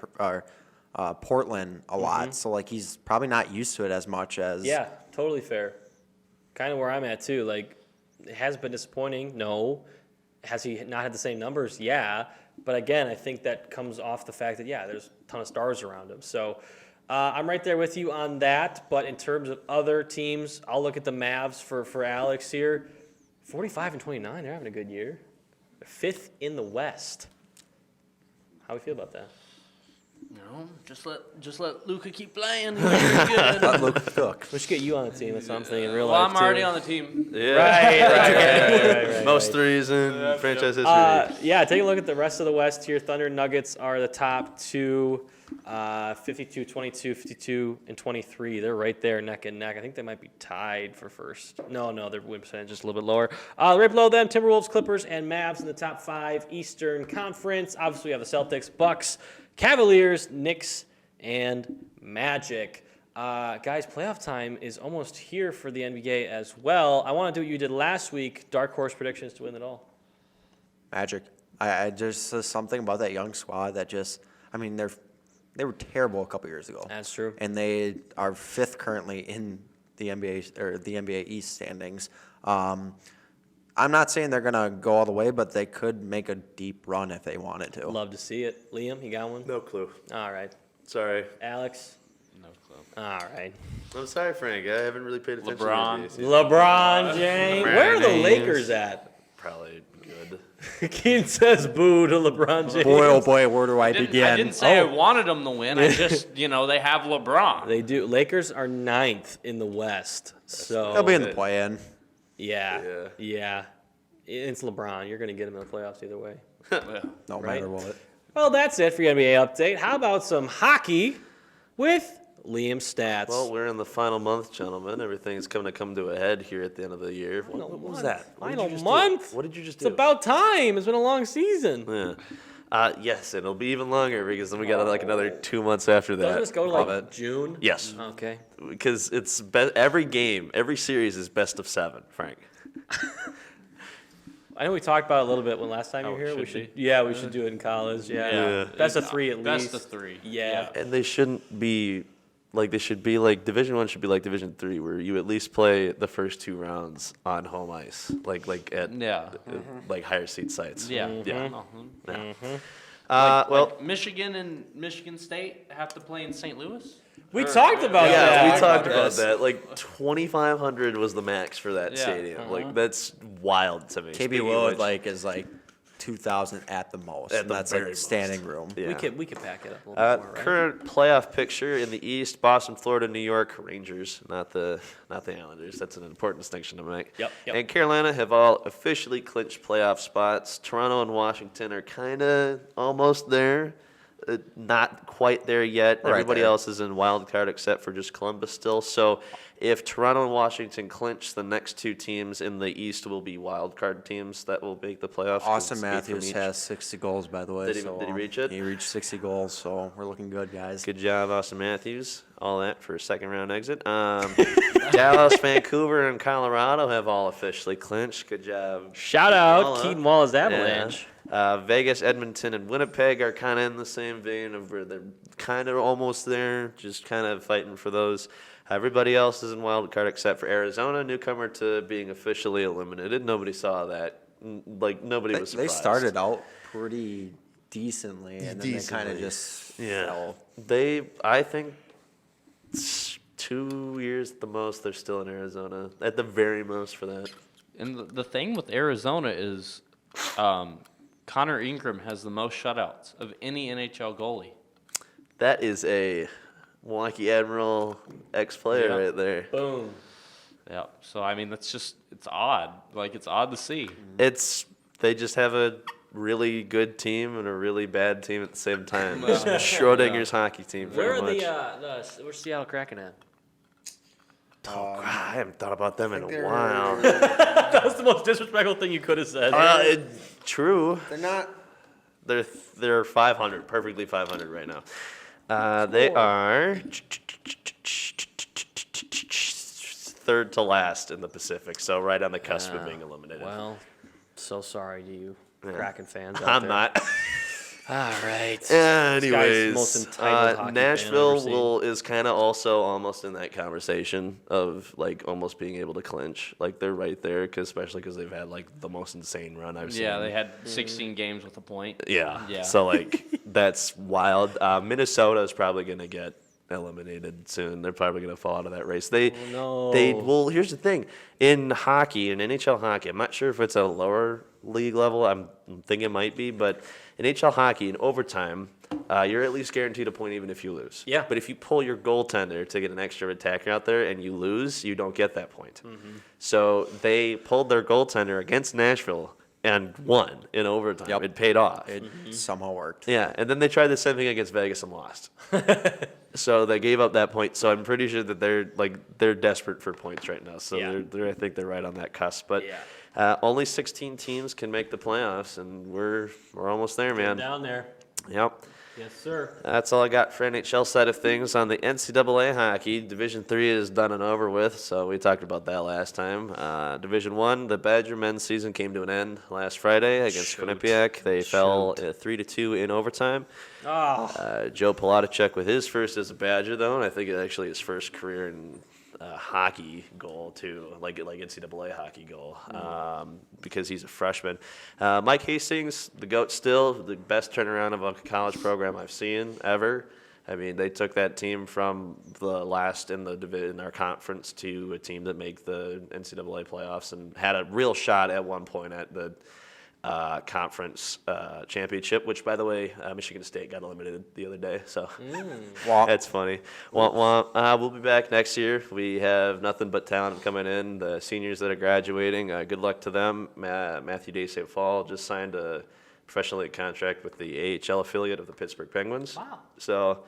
Portland a lot. So like he's probably not used to it as much as. Yeah, totally fair. Kind of where I'm at too. Like, it has been disappointing. No. Has he not had the same numbers? Yeah. But again, I think that comes off the fact that there's a ton of stars around him. So I'm right there with you on that. But in terms of other teams, I'll look at the Mavs for Alex here. 45-29, they're having a good year. They're 5th in the West. How do we feel about that? No, just let Luka keep playing. He's pretty good. Let Luke cook. We should get you on the team. That's what I'm thinking. Real Well, life I'm already too. on the team. Yeah. Right. Most threes in franchise history. Yeah, take a look at the rest of the West here. Thunder and Nuggets are the top two, 52, 22, 52, and 23. They're right there neck and neck. I think they might be tied for first. No, their win percentage is just a little bit lower. Right below them, Timberwolves, Clippers, and Mavs in the top 5 Eastern Conference. Obviously, we have the Celtics, Bucks, Cavaliers, Knicks, and Magic. Guys, playoff time is almost here for the NBA as well. I want to do what you did last week, dark horse predictions to win it all. Magic. I just there's something about that young squad that just, I mean, they were terrible a couple years ago. That's true. And they are 5th currently in the NBA or the NBA East standings. I'm not saying they're gonna go all the way, but they could make a deep run if they wanted to. Love to see it. Liam, you got one? No clue. All right. Sorry. Alex? No clue. All right. I'm sorry, Frank. I haven't really paid attention LeBron. to these. LeBron James. Where are the James. Lakers at? Probably good. Keaton says boo to LeBron James. Boy, oh boy, where do I I begin? didn't say Oh. I wanted them to win. I just, they have LeBron. They do. Lakers are 9th in the West. So They'll be in the play-in. yeah. It's LeBron. You're going to get him in the playoffs either way. No Right. matter what. Well, that's it for your NBA update. How about some hockey with Liam Statz? Well, we're in the final month, gentlemen. Everything's coming to come to a head here at the end of the year. What was that? What did you Final just month? do? What did you just It's do? about time. It's been a long season. Yeah. Yes, and it'll be even longer because then we got like another 2 months after that. Doesn't this go to Love like it. June? Yes, Okay. because it's every game, every series is best of 7, Frank. I know we talked about it a little bit when last time you were here. it We should should, yeah, we should do it in college. Yeah, Yeah. best of 3 at least. Best of 3. Yeah. And they shouldn't be like they should be like Division 1 should be like Division 3, where you at least play the first 2 rounds on home ice, like at like higher seed sites. Yeah. Yeah. Uh-huh. Well, Like Michigan and Michigan State have to play in St. Louis? We talked about yeah, that. we talked about this. that. Like 2,500 was the max for that Yeah. stadium. Like that's wild to me. KB Speaking of Willard which- is like 2,000 at the most. At And the that's very like most. standing room. Yeah. We could pack it up a little bit more, right? Current playoff picture in the East: Boston, Florida, New York, Rangers, not the Islanders. That's an important distinction to make. Yep. And Carolina have all officially clinched playoff spots. Toronto and Washington are kind of almost there. Not quite there yet. Right Everybody there. else is in wild card except for just Columbus still. So if Toronto and Washington clinch, the next 2 teams in the East will be wild card teams that will make the playoffs. Austin It's 8 from Matthews each. has 60 goals, by the way. Did he reach it? He reached 60 goals, so we're looking good, guys. Good job, Austin Matthews. All that for a second round exit. Dallas, Vancouver, and Colorado have all officially clinched. Good job. Shout out Waala. Keaton Walla's Yeah. Avalanche. Vegas, Edmonton, and Winnipeg are kind of in the same vein of where they're kind of almost there, just kind of fighting for those. Everybody else is in wild card except for Arizona, newcomer to being officially eliminated. Nobody saw that. Like nobody was They surprised. started out pretty decently, and then they kind of Decently. just Yeah. fell. I think 2 years at the most, they're still in Arizona. At the very most for that. And the thing with Arizona is Connor Ingram has the most shutouts of any NHL goalie. That is a Milwaukee Admiral ex-player Yeah. right there. Boom. Yeah. So, I mean, it's odd. Like, it's odd to see. They just have a really good team and a really bad team at the same time. Schrodinger's hockey team, Where pretty are much. where's Seattle Kraken at? Oh, God, I haven't thought about them in a they're- while. That was the most disrespectful thing you could have said. True. They're not. They're 500, perfectly 500 right now. They are third to last in the Pacific, so right on the cusp of being eliminated. Well, so sorry to you, Kraken fans. Out I'm there. not. All right. Anyways, most entitled hockey fan I've Nashville ever seen. is kind of also almost in that conversation of like almost being able to clinch. Like they're right there, especially because they've had like the most insane run I've seen. Yeah, they had 16 games with a point. Yeah. Yeah. So like that's wild. Minnesota is probably going to get eliminated soon. They're probably going to fall out of that race. no. Well, here's the thing. In hockey, in NHL hockey, I'm not sure if it's a lower league level. I'm thinking it might be, but in NHL hockey, in overtime, you're at least guaranteed a point even if you lose. Yeah. But if you pull your goaltender to get an extra attacker out there and you lose, you don't get that point. So they pulled their goaltender against Nashville and won in overtime. Yep. It paid off. It somehow worked. Yeah, and then they tried the same thing against Vegas and lost. So they gave up that point. So I'm pretty sure that they're desperate for points right now. So Yeah. I think they're right on that cusp. But Yeah. only 16 teams can make the playoffs, and we're almost there, man. Down there. Yep. Yes, sir. That's all I got for NHL side of things. On the NCAA hockey, Division III is done and over with, so we talked about that last time. Division I, the Badger men's season came to an end last Friday against Quinnipiac. They fell 3-2 in overtime. Joe Pilatacek with his first as a Badger, though, and I think it's actually his first career in hockey goal too, like NCAA hockey goal, because he's a freshman. Mike Hastings, the GOAT, still the best turnaround of a college program I've seen ever. I mean, they took that team from the last in our conference to a team that make the NCAA playoffs and had a real shot at one point at the conference championship, which, by the way, Michigan State got eliminated the other day. So that's funny. We'll be back next year. We have nothing but talent coming in. The seniors that are graduating, good luck to them. Matthew Day St. Paul just signed a professional league contract with the AHL affiliate of the Pittsburgh Penguins. Wow. So,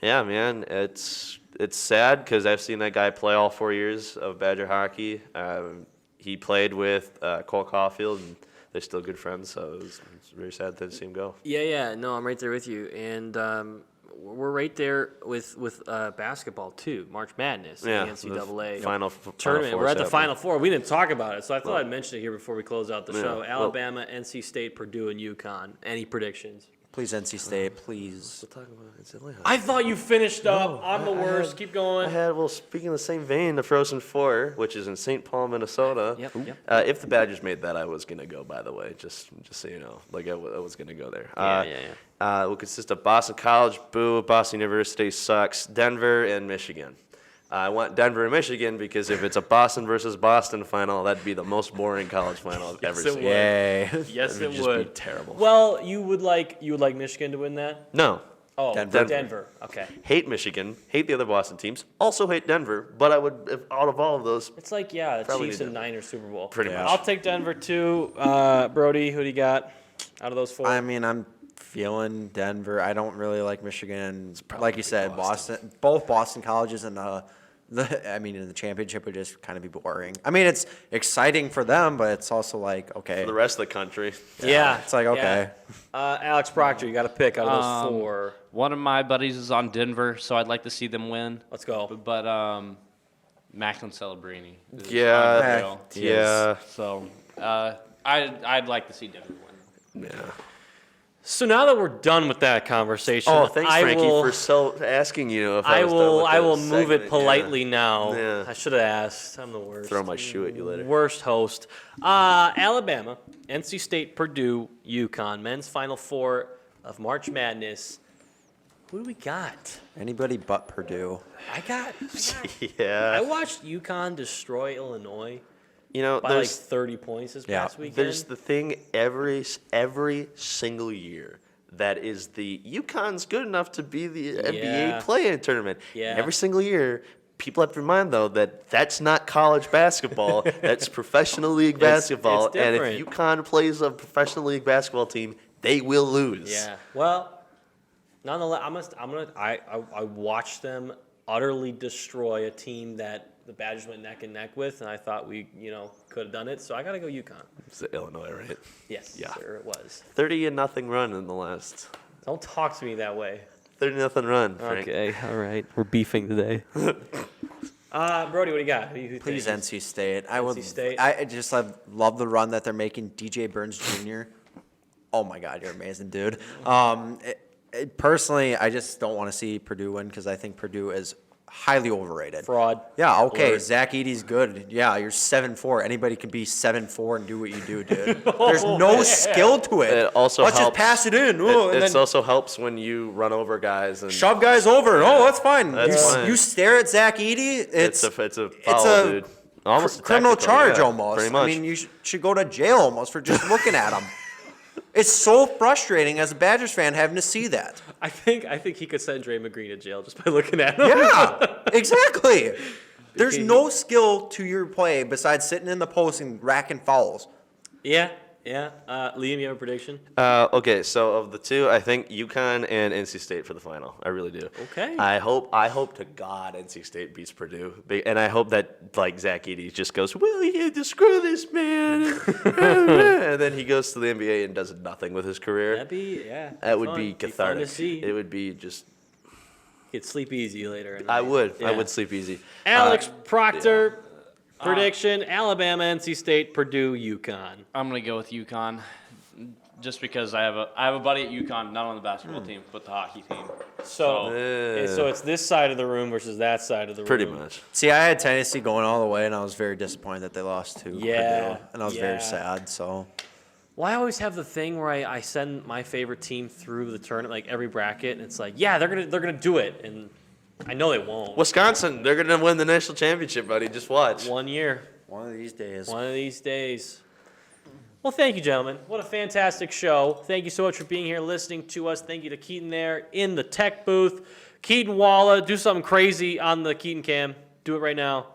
yeah, man, it's sad because I've seen that guy play all 4 years of Badger hockey. He played with Cole Caulfield, and they're still good friends, so it's very sad to see him go. Yeah. No, I'm right there with you, and we're right there with basketball too. March Madness, Yeah, the NCAA Final tournament. Four's We're at the happening. Final Four. We didn't talk about it, so I thought I'd mention it here before we close out the show. well- Alabama, NC State, Purdue, and UConn. Any predictions? Please, NC State, please. We'll talk about NCAA hockey. I thought you finished up. I'm the worst. Keep going. Speaking of the same vein, the Frozen Four, which is in St. Paul, Minnesota. Yep. If the Badgers made that, I was going to go, by the way, just so you know. I was going to go there. It will consist of Boston College, boo, Boston University sucks, Denver, and Michigan. I want Denver and Michigan because if it's a Boston versus Boston final, that'd be the most boring college final I've ever it seen. would. Yay. Yes, It it would just would. be terrible. Well, you would like Michigan to win that? No. Oh, Denver. Denver. Okay. Hate Michigan, hate the other Boston teams, also hate Denver, but I would, if out of all of those, It's like, the Probably Chiefs and Denver. Niners Super Bowl. Pretty much. I'll take Denver too. Brody, who do you got out of those four? I mean, I'm feeling Denver. I don't really like Michigan. Like you said, Boston. Boston. Both Boston colleges in in the championship would just kind of be boring. I mean, it's exciting for them, but it's also like, okay. for the rest of the country. yeah. It's like, okay. Alex Proctor, you got to pick out of those four. One of my buddies is on Denver, so I'd like to see them win. Let's go. But Macklin Celebrini. is Yeah. unreal. Yeah. So I'd like to see Denver win. Yeah. So now that we're done with that conversation, Oh, thanks, I Frankie, will, for asking you if I I was done will, with I the will move segment. it politely now. Yeah. I should have asked. I'm the worst. Throw my shoe at you later. Worst host. Alabama, NC State, Purdue, UConn. Men's Final Four of March Madness. Who do we got? Anybody but Purdue. I Yeah. watched UConn destroy Illinois You know, by like there's 30 points this Yeah. past weekend. there's the thing every single year that is the UConn's good enough to be the Yeah. NBA play-in tournament. Yeah. Every single year, people have to remind though that that's not college basketball. That's professional league basketball. it's And different. if UConn plays a professional league basketball team, they will lose. Yeah. Well, nonetheless, I watched them utterly destroy a team that the Badgers went neck and neck with, and I thought we, could have done it. So I got to go UConn. It's Illinois, right? Yes, Yeah. sir, it was. 30-0 run in the last. Don't talk to me that way. 30-0 run, Frank. Okay, all right. We're beefing today. Brody, what do you got? Who you Please, think? NC State. State. I just love the run that they're making. DJ Burns Jr. Oh my God, you're amazing, dude. Personally, I just don't want to see Purdue win because I think Purdue is highly overrated. Fraud. Yeah, okay, Alert. Zach Edey's good. Yeah, you're 7'4". Anybody can be 7'4" and do what you do, dude. There's no skill to it. It also Let's helps. just pass it in. Oh, and It then also helps when you run over guys and shove guys over. Oh, that's fine. That's fine. You stare at Zach Edey, it's a foul, dude. Almost a criminal technical, charge yeah, almost. Pretty much. I mean, you should go to jail almost for just looking at him. It's so frustrating as a Badgers fan having to see that. I think he could send Dre McGreen to jail just by looking at him. Yeah, exactly. There's no skill to your play besides sitting in the post and racking fouls. Yeah. Liam, you have a prediction? Okay, so of the two, I think UConn and NC State for the final. I really do. Okay. I hope to God NC State beats Purdue, and I hope that like Zach Edey just goes, "Well, you had to screw this man," and then he goes to the NBA and does nothing with his career. That'd be That would fun. be Be fun cathartic. to see. It would be just. You'd sleep easy later. at I night. would. Yeah. I would sleep easy. Alex Proctor, prediction: Alabama, NC State, Purdue, UConn. I'm gonna go with UConn, just because I have a buddy at UConn, not on the basketball team, but the hockey team. So it's this side of the room versus that side of the room. Pretty much. See, I had Tennessee going all the way, and I was very disappointed that they lost to Yeah, Purdue, and I was yeah. very sad. So Well, I always have the thing where I send my favorite team through the tournament, like every bracket, and it's like, yeah, they're gonna do it, and I know they won't. Wisconsin, they're gonna win the national championship, buddy. Just watch. 1 year. one of these days. One of these days. Well, thank you, gentlemen. What a fantastic show. Thank you so much for being here, listening to us. Thank you to Keaton there in the tech booth. Keaton Waala, do something crazy on the Keaton cam. Do it right now.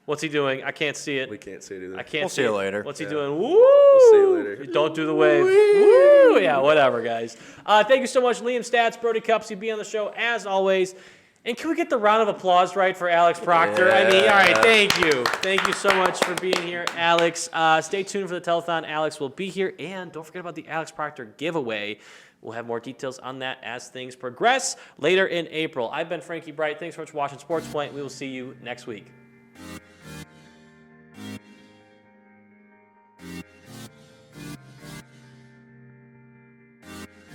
What's he doing? I can't see it. We can't see it either. I can't We'll see you later. What's he Yeah. doing? Woo! We'll see you later. Don't do the wave. Woo! Yeah, whatever, guys. Thank you so much, Liam Statz, Brody Kupsky, be on the show as always. And can we get the round of applause right for Alex Proctor? I mean, all right, thank you. Thank you so much for being here, Alex. Stay tuned for the telethon. Alex will be here. And don't forget about the Alex Proctor giveaway. We'll have more details on that as things progress later in April. I've been Frankie Breit. Thanks so much for watching SportsPoint. We will see you next week.